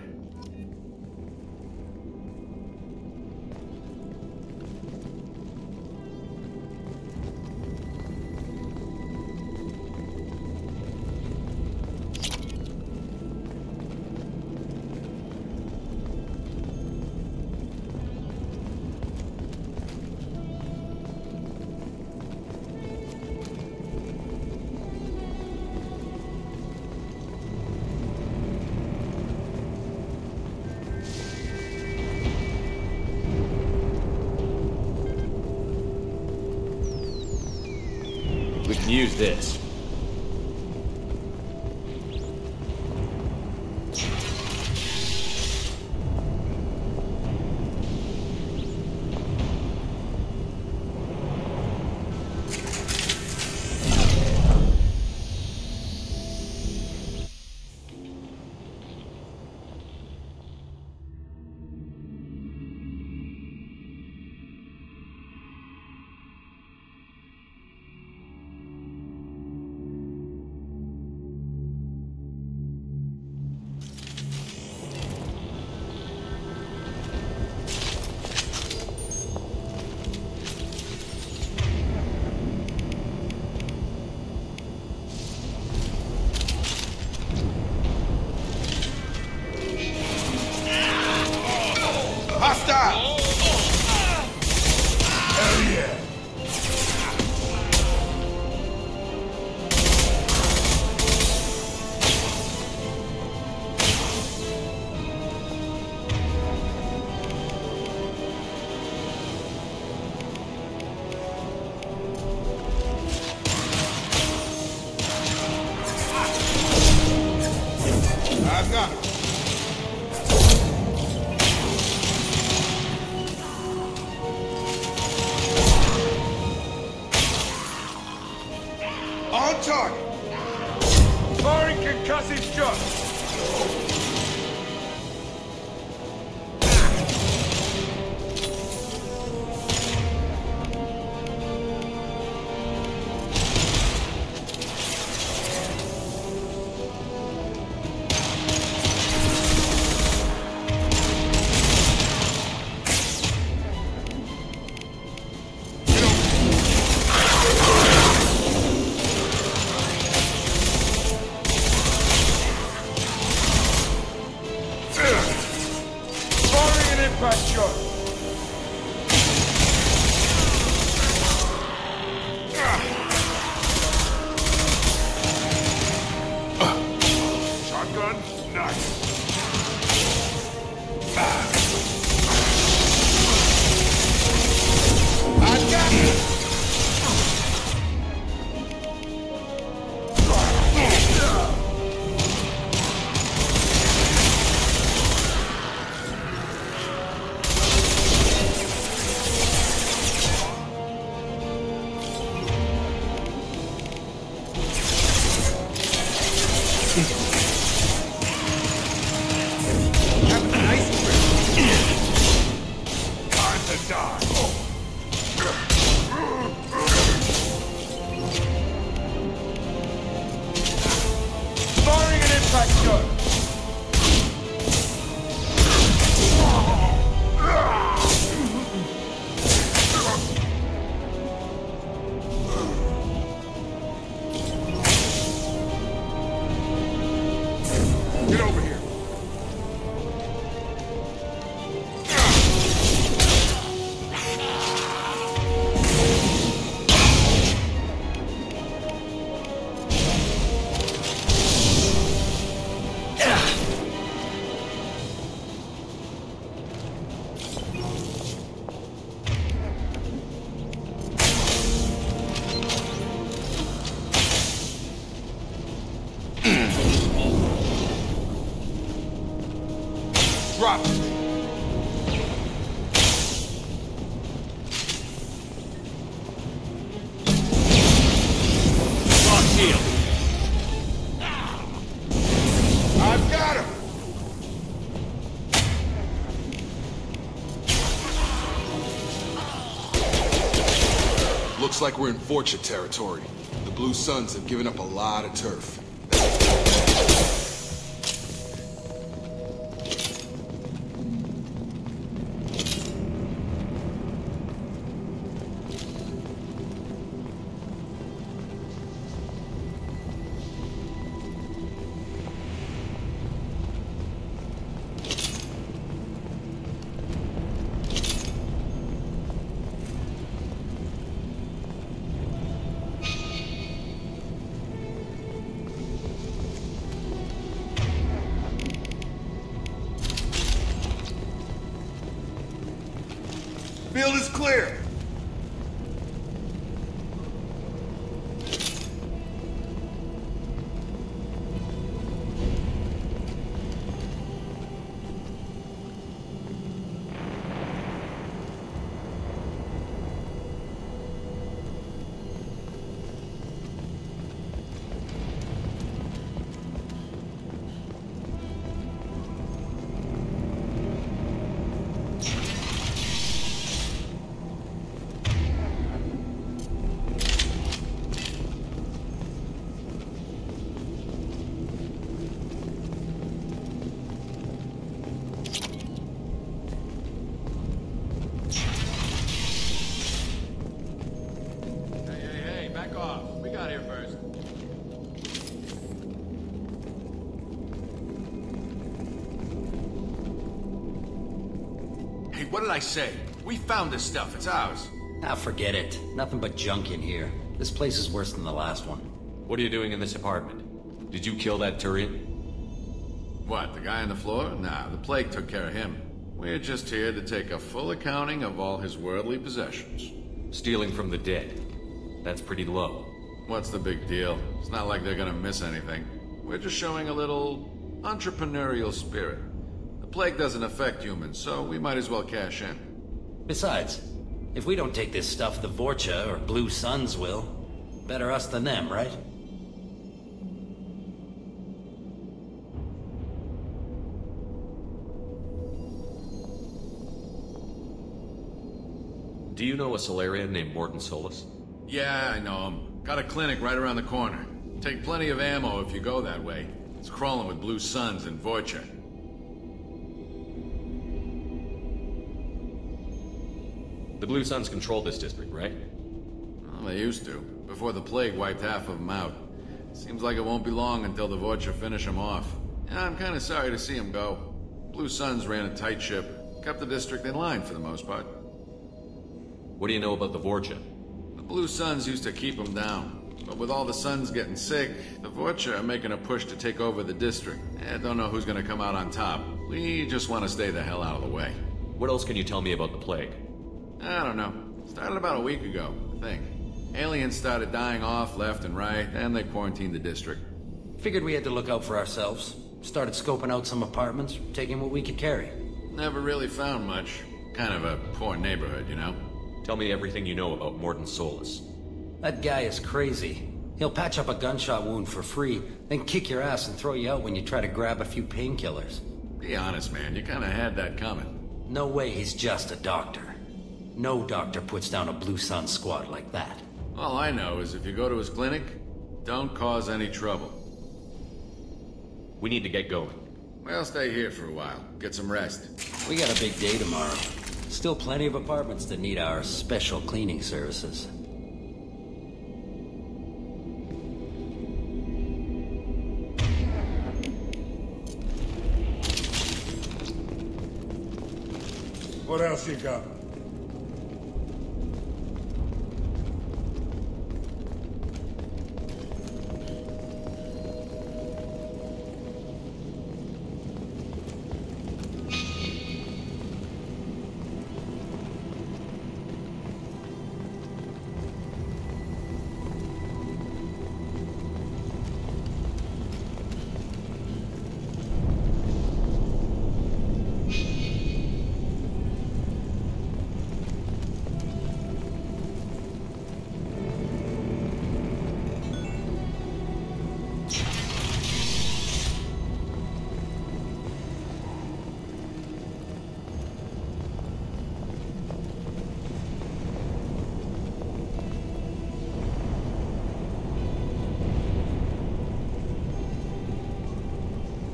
S2: We can use this.
S1: On target! Firing concussive shots!
S20: Drop it.
S1: Lost shield. I've got him.
S6: Looks like we're in Vorcha territory. The Blue Suns have given up a lot of turf.
S1: Field is clear.
S20: What did I say? We found this stuff. It's ours.
S21: Ah, forget it. Nothing but junk in here. This place is worse than the last one.
S2: What are you doing in this apartment? Did you kill that Turian?
S9: What, the guy on the floor? Nah, the plague took care of him. We're just here to take a full accounting of all his worldly possessions.
S2: Stealing from the dead. That's pretty low.
S9: What's the big deal? It's not like they're gonna miss anything. We're just showing a little entrepreneurial spirit. The plague doesn't affect humans, so we might as well cash in.
S21: Besides, if we don't take this stuff, the Vorcha or Blue Suns will. Better us than them, right?
S2: Do you know a Solarian named Mordin Solus?
S20: Yeah, I know him. Got a clinic right around the corner. Take plenty of ammo if you go that way. It's crawling with Blue Suns and Voyager.
S2: The Blue Suns control this district, right?
S20: Well, they used to, before the plague wiped half of them out. Seems like it won't be long until the Voyager finish them off. Yeah, I'm kind of sorry to see them go. Blue Suns ran a tight ship, kept the district in line for the most part.
S2: What do you know about the Voyager?
S20: The Blue Suns used to keep them down, but with all the Suns getting sick, the Voyager are making a push to take over the district. I don't know who's gonna come out on top. We just want to stay the hell out of the way.
S2: What else can you tell me about the plague?
S20: I don't know. Started about a week ago, I think. Aliens started dying off left and right, and they quarantined the district.
S21: Figured we had to look out for ourselves. Started scoping out some apartments, taking what we could carry.
S20: Never really found much. Kind of a poor neighborhood, you know?
S2: Tell me everything you know about Mordin Solus.
S21: That guy is crazy. He'll patch up a gunshot wound for free, then kick your ass and throw you out when you try to grab a few painkillers.
S20: Be honest, man. You kind of had that coming.
S21: No way he's just a doctor. No doctor puts down a Blue Sun squad like that.
S20: All I know is if you go to his clinic, don't cause any trouble.
S2: We need to get going.
S20: We'll stay here for a while. Get some rest.
S21: We got a big day tomorrow. Still plenty of apartments that need our special cleaning services.
S1: What else you got?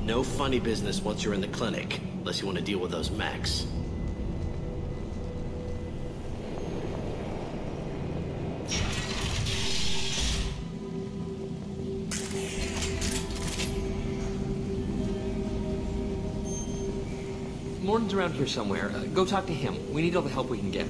S7: No funny business once you're in the clinic, unless you want to deal with those mechs.
S22: Mordin's around here somewhere. Go talk to him. We need all the help we can get.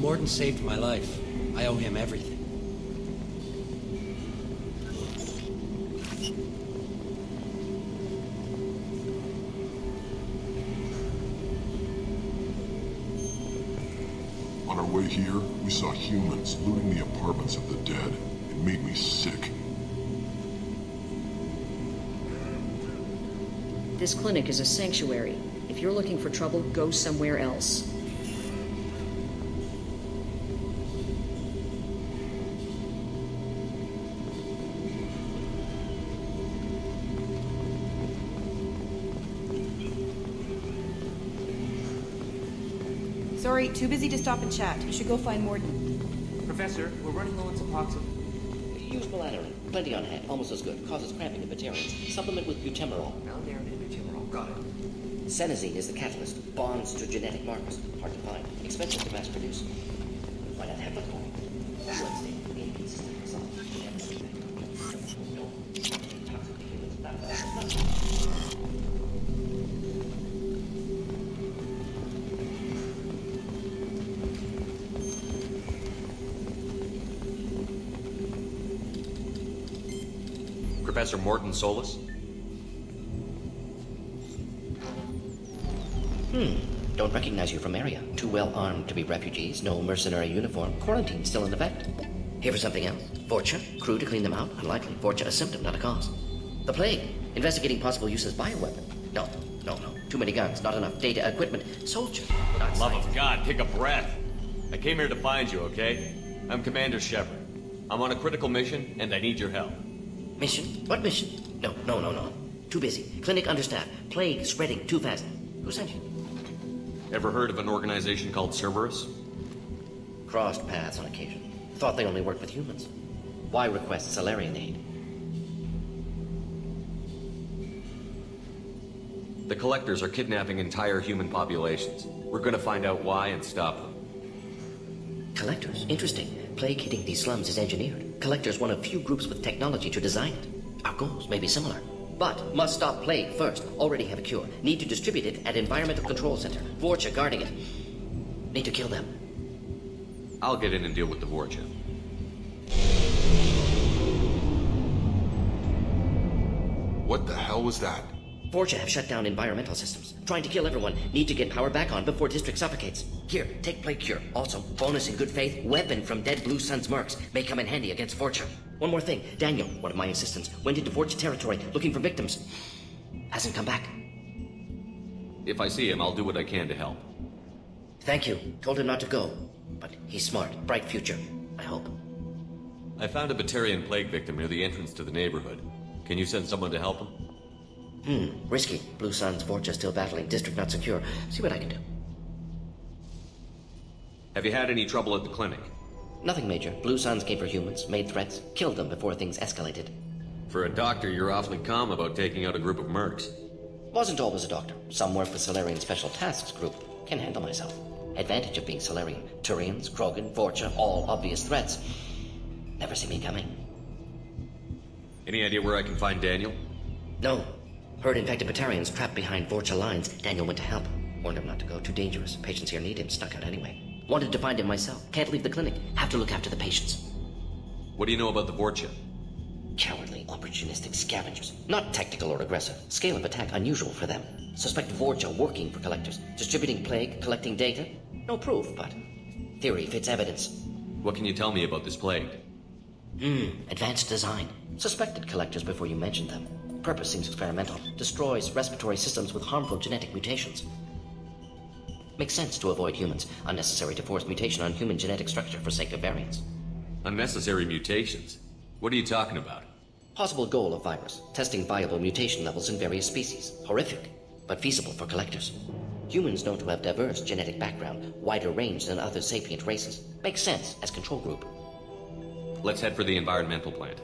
S21: Mordin saved my life. I owe him everything.
S3: On our way here, we saw humans looting the apartments of the dead. It made me sick.
S19: This clinic is a sanctuary. If you're looking for trouble, go somewhere else.
S17: Sorry, too busy to stop and chat. You should go find Mordin.
S5: Professor, we're running low on suboxone.
S8: Use Balaterin. Plenty on hand. Almost as good. Causes cramping in Batarians. Supplement with butemerol.
S5: Valerian and butemerol. Got it.
S8: Senesine is the catalyst. Bonds to genetic markers. Hard to find. Expensive to mass produce. Why not have a
S2: Professor Mordin Solus?
S8: Don't recognize you from area. Too well armed to be refugees. No mercenary uniform. Quarantine still in effect. Here for something else. Vorcha? Crew to clean them out? Unlikely. Vorcha a symptom, not a cause. The plague. Investigating possible use as bioweapon. No. Too many guns. Not enough data, equipment. Soldier. Not
S2: Love of God, take a breath. I came here to find you, okay? I'm Commander Shepard. I'm on a critical mission, and I need your help.
S8: Mission? What mission? No. Too busy. Clinic understaffed. Plague spreading too fast. Who sent you?
S2: Ever heard of an organization called Cerberus?
S8: Crossed paths on occasion. Thought they only worked with humans. Why request Salarian aid?
S2: The Collectors are kidnapping entire human populations. We're gonna find out why and stop them.
S8: Collectors? Interesting. Plague hitting these slums is engineered. Collectors one of few groups with technology to design it. Our goals may be similar. But must stop plague first. Already have a cure. Need to distribute it at Environmental Control Center. Vorcha guarding it. Need to kill them.
S2: I'll get in and deal with the Vorcha.
S6: What the hell was that?
S8: Vorcha have shut down environmental systems. Trying to kill everyone. Need to get power back on before district suffocates. Here, take plague cure. Also, bonus in good faith, weapon from dead Blue Sun's mercs. May come in handy against Vorcha. One more thing. Daniel, one of my assistants, went into Vorcha territory looking for victims. Hasn't come back.
S2: If I see him, I'll do what I can to help.
S8: Thank you. Told him not to go. But he's smart. Bright future. I hope.
S2: I found a Batarian plague victim near the entrance to the neighborhood. Can you send someone to help him?
S8: Risky. Blue Sun's Vorcha still battling. District not secure. See what I can do.
S2: Have you had any trouble at the clinic?
S8: Nothing major. Blue Suns came for humans, made threats, killed them before things escalated.
S2: For a doctor, you're awfully calm about taking out a group of mercs.
S8: Wasn't always a doctor. Some work with Salarian Special Tasks Group. Can handle myself. Advantage of being Salarian. Turians, Krogan, Vorcha, all obvious threats. Never see me coming.
S2: Any idea where I can find Daniel?
S8: No. Heard infected Batarians trapped behind Vorcha lines. Daniel went to help. Warned him not to go. Too dangerous. Patients here need him. Stuck out anyway. Wanted to find him myself. Can't leave the clinic. Have to look after the patients.
S2: What do you know about the Vorcha?
S8: Cowardly, opportunistic scavengers. Not tactical or aggressive. Scale of attack unusual for them. Suspect Vorcha working for Collectors. Distributing plague, collecting data. No proof, but theory fits evidence.
S2: What can you tell me about this plague?
S8: Advanced design. Suspected Collectors before you mentioned them. Purpose seems experimental. Destroys respiratory systems with harmful genetic mutations. Makes sense to avoid humans. Unnecessary to force mutation on human genetic structure for sake of variants.
S2: Unnecessary mutations? What are you talking about?
S8: Possible goal of virus. Testing viable mutation levels in various species. Horrific, but feasible for Collectors. Humans known to have diverse genetic background, wider range than other sapient races. Makes sense as control group.
S2: Let's head for the environmental plant.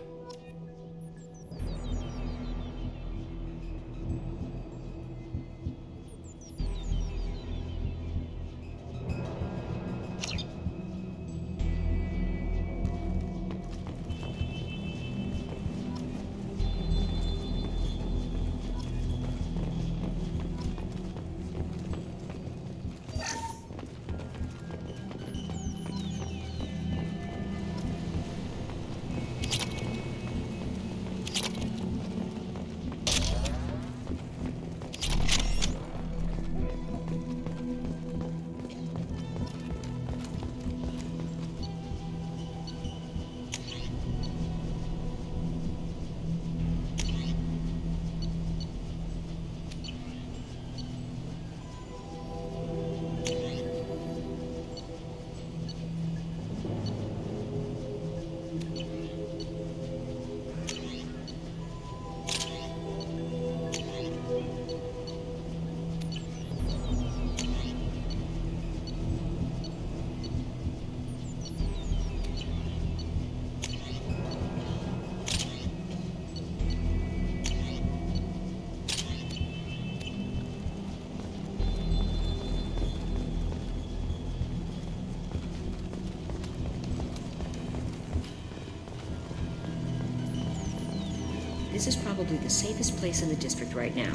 S19: This is probably the safest place in the district right now.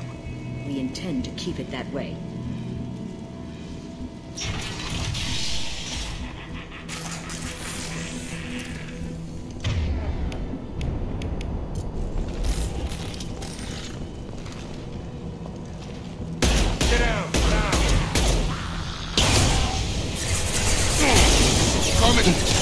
S19: We intend to keep it that way.
S1: Get out, now! Coming!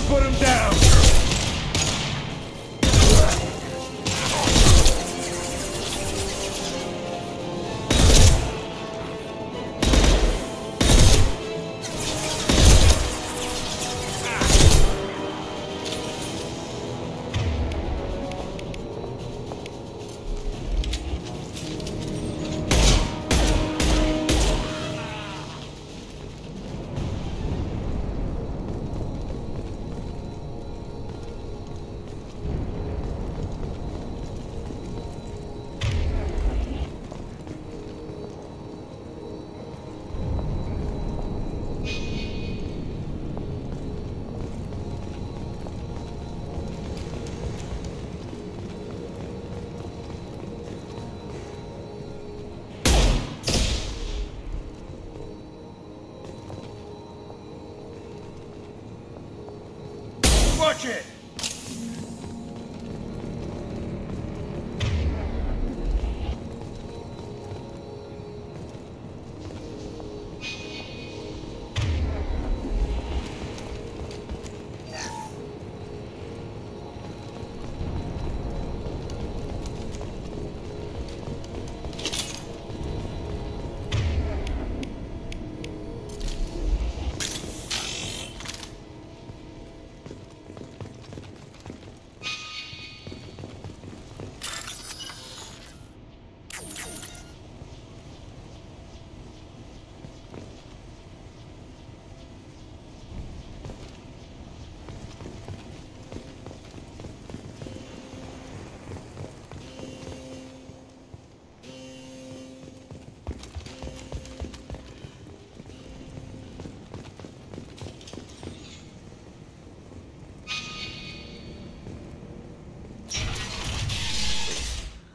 S1: Put him down! Watch it!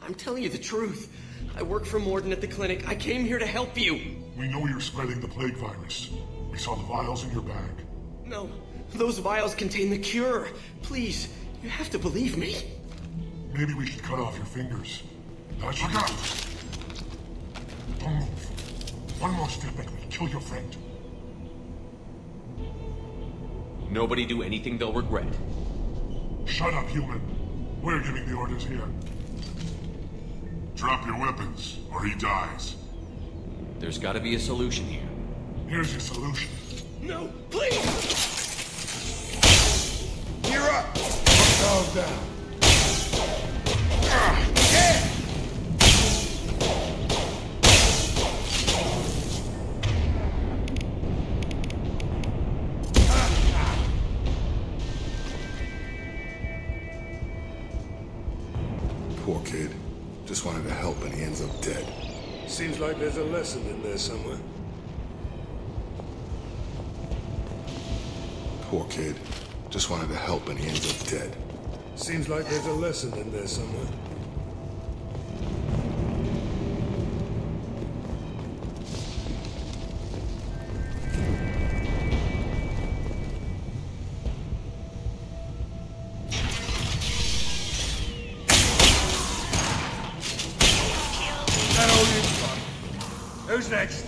S13: I'm telling you the truth. I work for Mordin at the clinic. I came here to help you.
S3: We know you're spreading the plague virus. We saw the vials in your bag.
S13: No, those vials contain the cure. Please, you have to believe me.
S10: Maybe we should cut off your fingers. Look out! Don't move. One more step and we'll kill your friend.
S2: Nobody do anything they'll regret.
S10: Shut up, human. We're giving the orders here. Drop your weapons, or he dies.
S2: There's gotta be a solution here.
S10: Here's your solution.
S11: No, please!
S10: You're up! Calm down.
S11: Yeah!
S6: Poor kid. Just wanted to help and he ends up dead.
S1: Seems like there's a lesson in there somewhere.
S6: Poor kid. Just wanted to help and he ends up dead.
S1: Seems like there's a lesson in there somewhere. Who's next?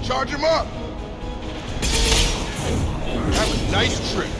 S11: Charge him up! Have a nice trip.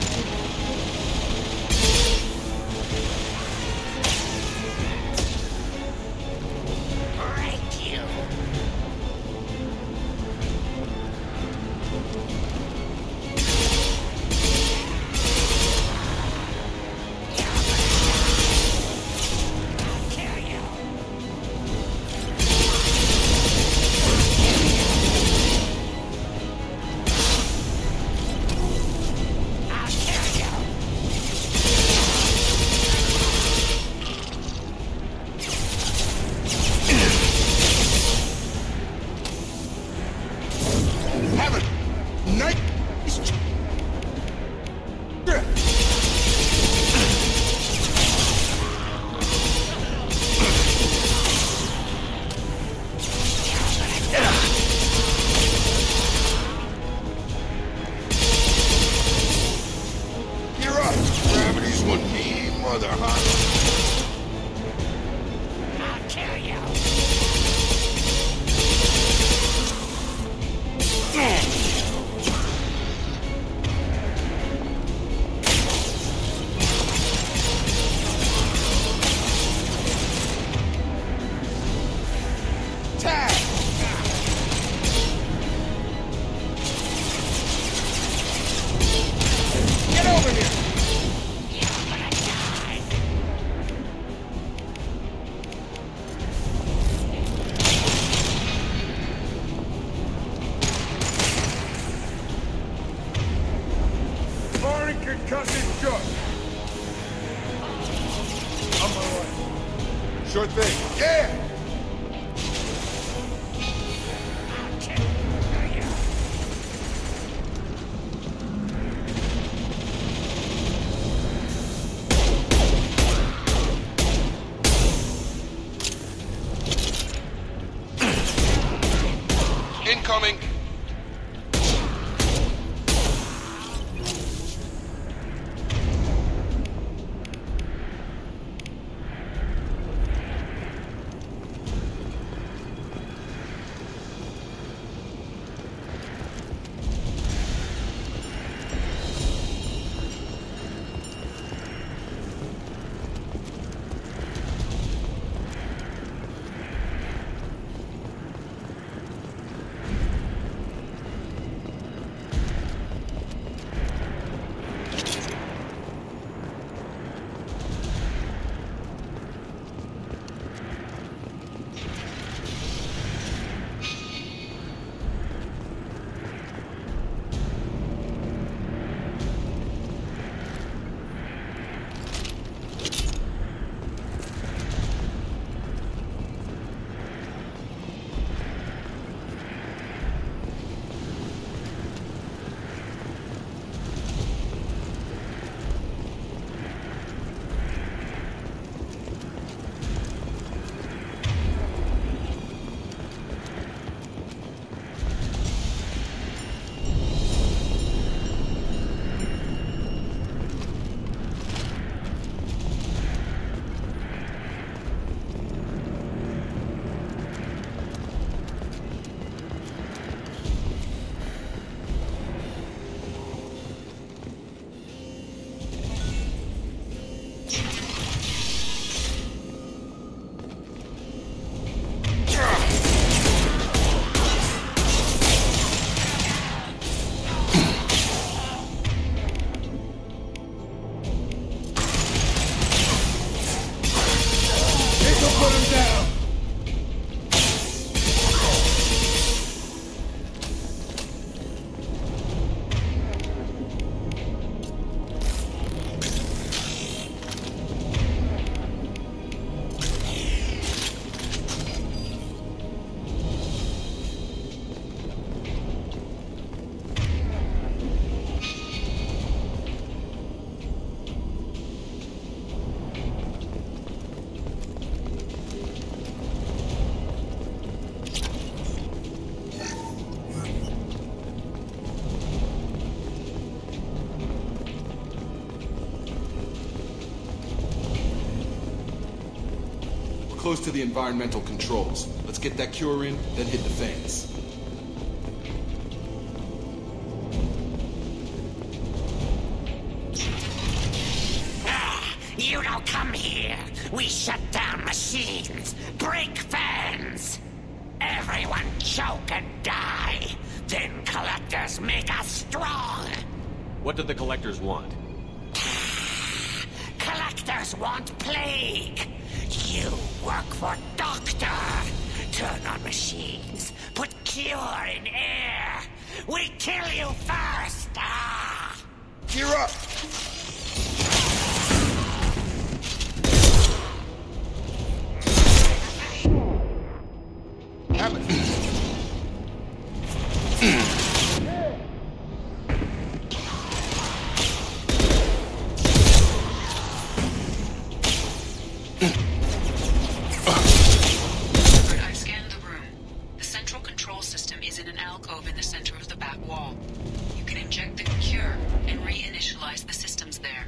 S1: Sure thing. Yeah!
S11: Incoming!
S12: close to the environmental controls. Let's get that cure in, then hit the fans.
S11: You don't come here. We shut down machines, break fans. Everyone choke and die. Then collectors make us strong.
S2: What do the collectors want?
S11: Collectors want plague. You work for Doctor. Turn on machines. Put cure in air. We kill you first.
S1: Gear up.
S14: I've scanned the room. The central control system is in an alcove in the center of the back wall. You can inject the cure and reinitialize the systems there.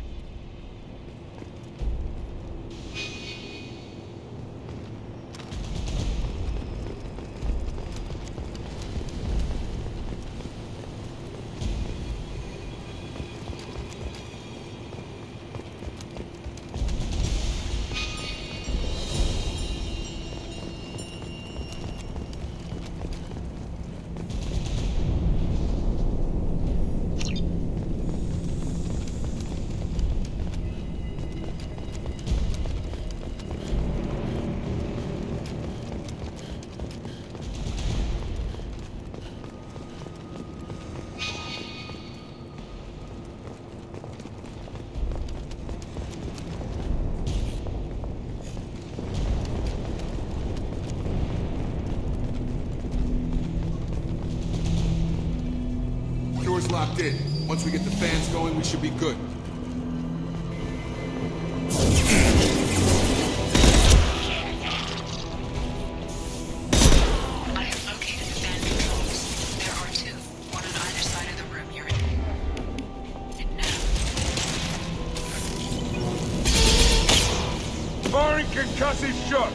S12: Cure's locked in. Once we get the fans going, we should be good.
S14: I have located the fan controls. There are two, one on either side of the room you're in. And now...
S1: Firing concussive shot.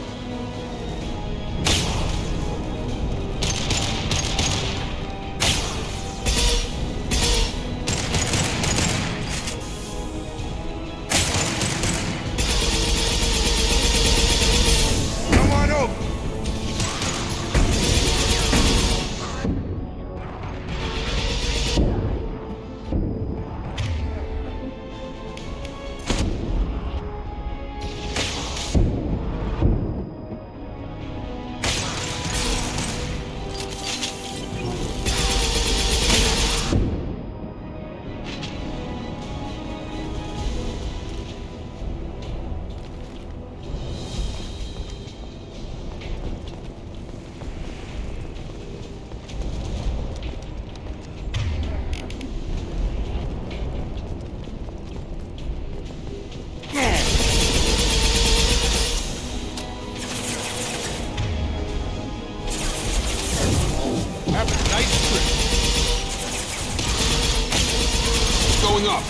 S12: Going up.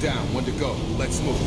S12: Down, one to go. Let's move.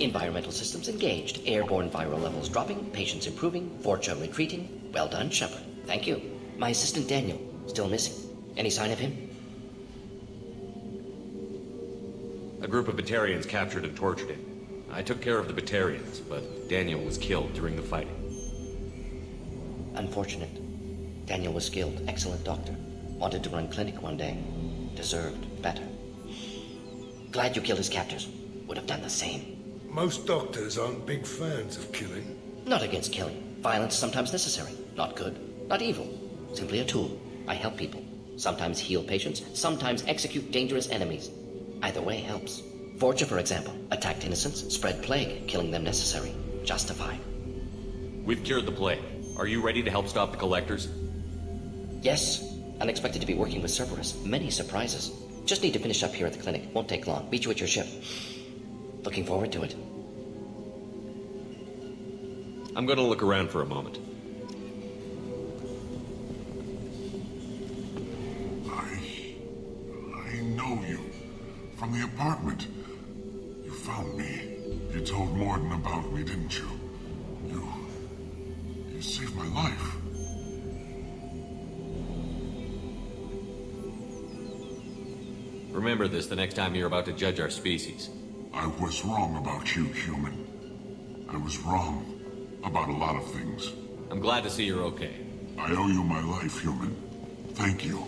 S8: Environmental systems engaged. Airborne viral levels dropping. Patients improving. Vorcha retreating. Well done, Shepard. Thank you. My assistant Daniel, still missing. Any sign of him?
S2: A group of Batarians captured and tortured him. I took care of the Batarians, but Daniel was killed during the fighting.
S8: Unfortunate. Daniel was skilled, excellent doctor. Wanted to run clinic one day. Deserved better. Glad you killed his captors. Would have done the same.
S1: Most doctors aren't big fans of killing.
S8: Not against killing. Violence is sometimes necessary. Not good. Not evil. Simply a tool. I help people. Sometimes heal patients. Sometimes execute dangerous enemies. Either way helps. Vorcha, for example, attacked innocents, spread plague, killing them necessary. Justified.
S2: We've cured the plague. Are you ready to help stop the Collectors?
S8: Yes. Unexpected to be working with Cerberus. Many surprises. Just need to finish up here at the clinic. Won't take long. Meet you at your ship. Looking forward to it.
S2: I'm gonna look around for a moment.
S3: I know you. From the apartment. You found me. You told Mordin about me, didn't you? You saved my life.
S2: Remember this the next time you're about to judge our species.
S3: I was wrong about you, human. I was wrong about a lot of things.
S2: I'm glad to see you're okay.
S3: I owe you my life, human. Thank you.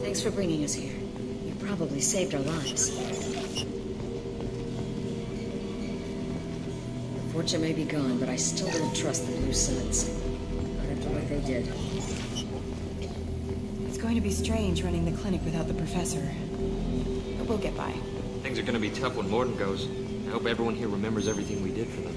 S19: Thanks for bringing us here. You probably saved our lives. Vorcha may be gone, but I still don't trust the Blue Suns. Not after what they did.
S17: It's going to be strange running the clinic without the professor. But we'll get by.
S22: Things are gonna be tough when Mordin goes. I hope everyone here remembers everything we did for them.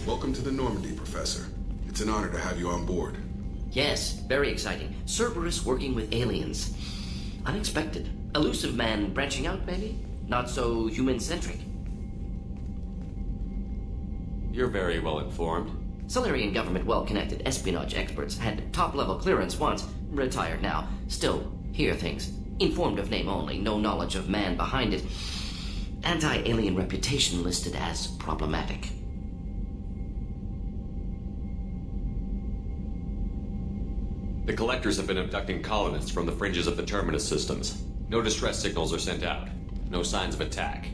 S6: Welcome to the Normandy, Professor. It's an honor to have you on board.
S8: Yes, very exciting. Cerberus working with aliens. Unexpected. Elusive man branching out, maybe? Not so human-centric.
S2: You're very well informed.
S8: Solarian government well-connected espionage experts had top-level clearance once. Retired now. Still hear things. Informed of name only, no knowledge of man behind it. Anti-alien reputation listed as problematic.
S2: The Collectors have been abducting colonists from the fringes of the Terminus systems. No distress signals are sent out. No signs of attack.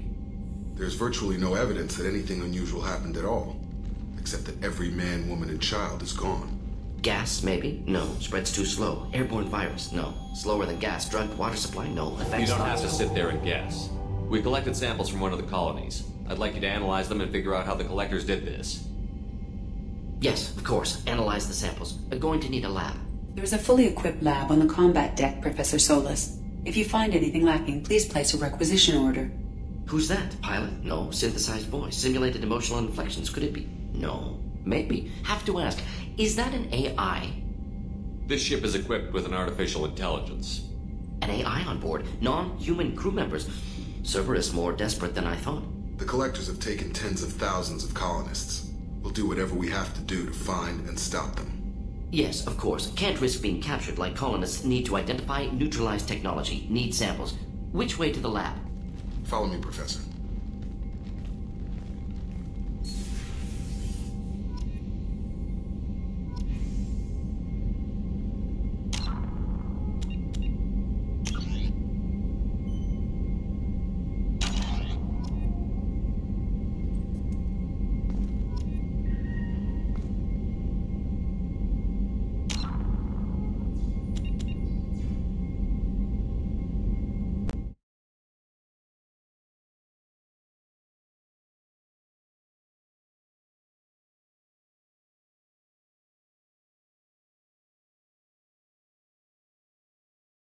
S6: There's virtually no evidence that anything unusual happened at all. Except that every man, woman, and child is gone.
S8: Gas, maybe? No. Spreads too slow. Airborne virus? No. Slower than gas. Drugged water supply? No.
S2: You don't have to sit there and guess. We collected samples from one of the colonies. I'd like you to analyze them and figure out how the Collectors did this.
S8: Yes, of course. Analyze the samples. We're going to need a lab.
S14: There's a fully equipped lab on the combat deck, Professor Solis.
S4: If you find anything lacking, please place a requisition order.
S8: Who's that? Pilot? No. Synthesized voice. Simulated emotional inflections. Could it be? No. Maybe. Have to ask. Is that an AI?
S2: This ship is equipped with an artificial intelligence.
S8: An AI on board? Non-human crew members? Cerberus more desperate than I thought.
S6: The Collectors have taken tens of thousands of colonists. We'll do whatever we have to do to find and stop them.
S8: Yes, of course. Can't risk being captured like colonists. Need to identify, neutralize technology. Need samples. Which way to the lab?
S6: Follow me, Professor.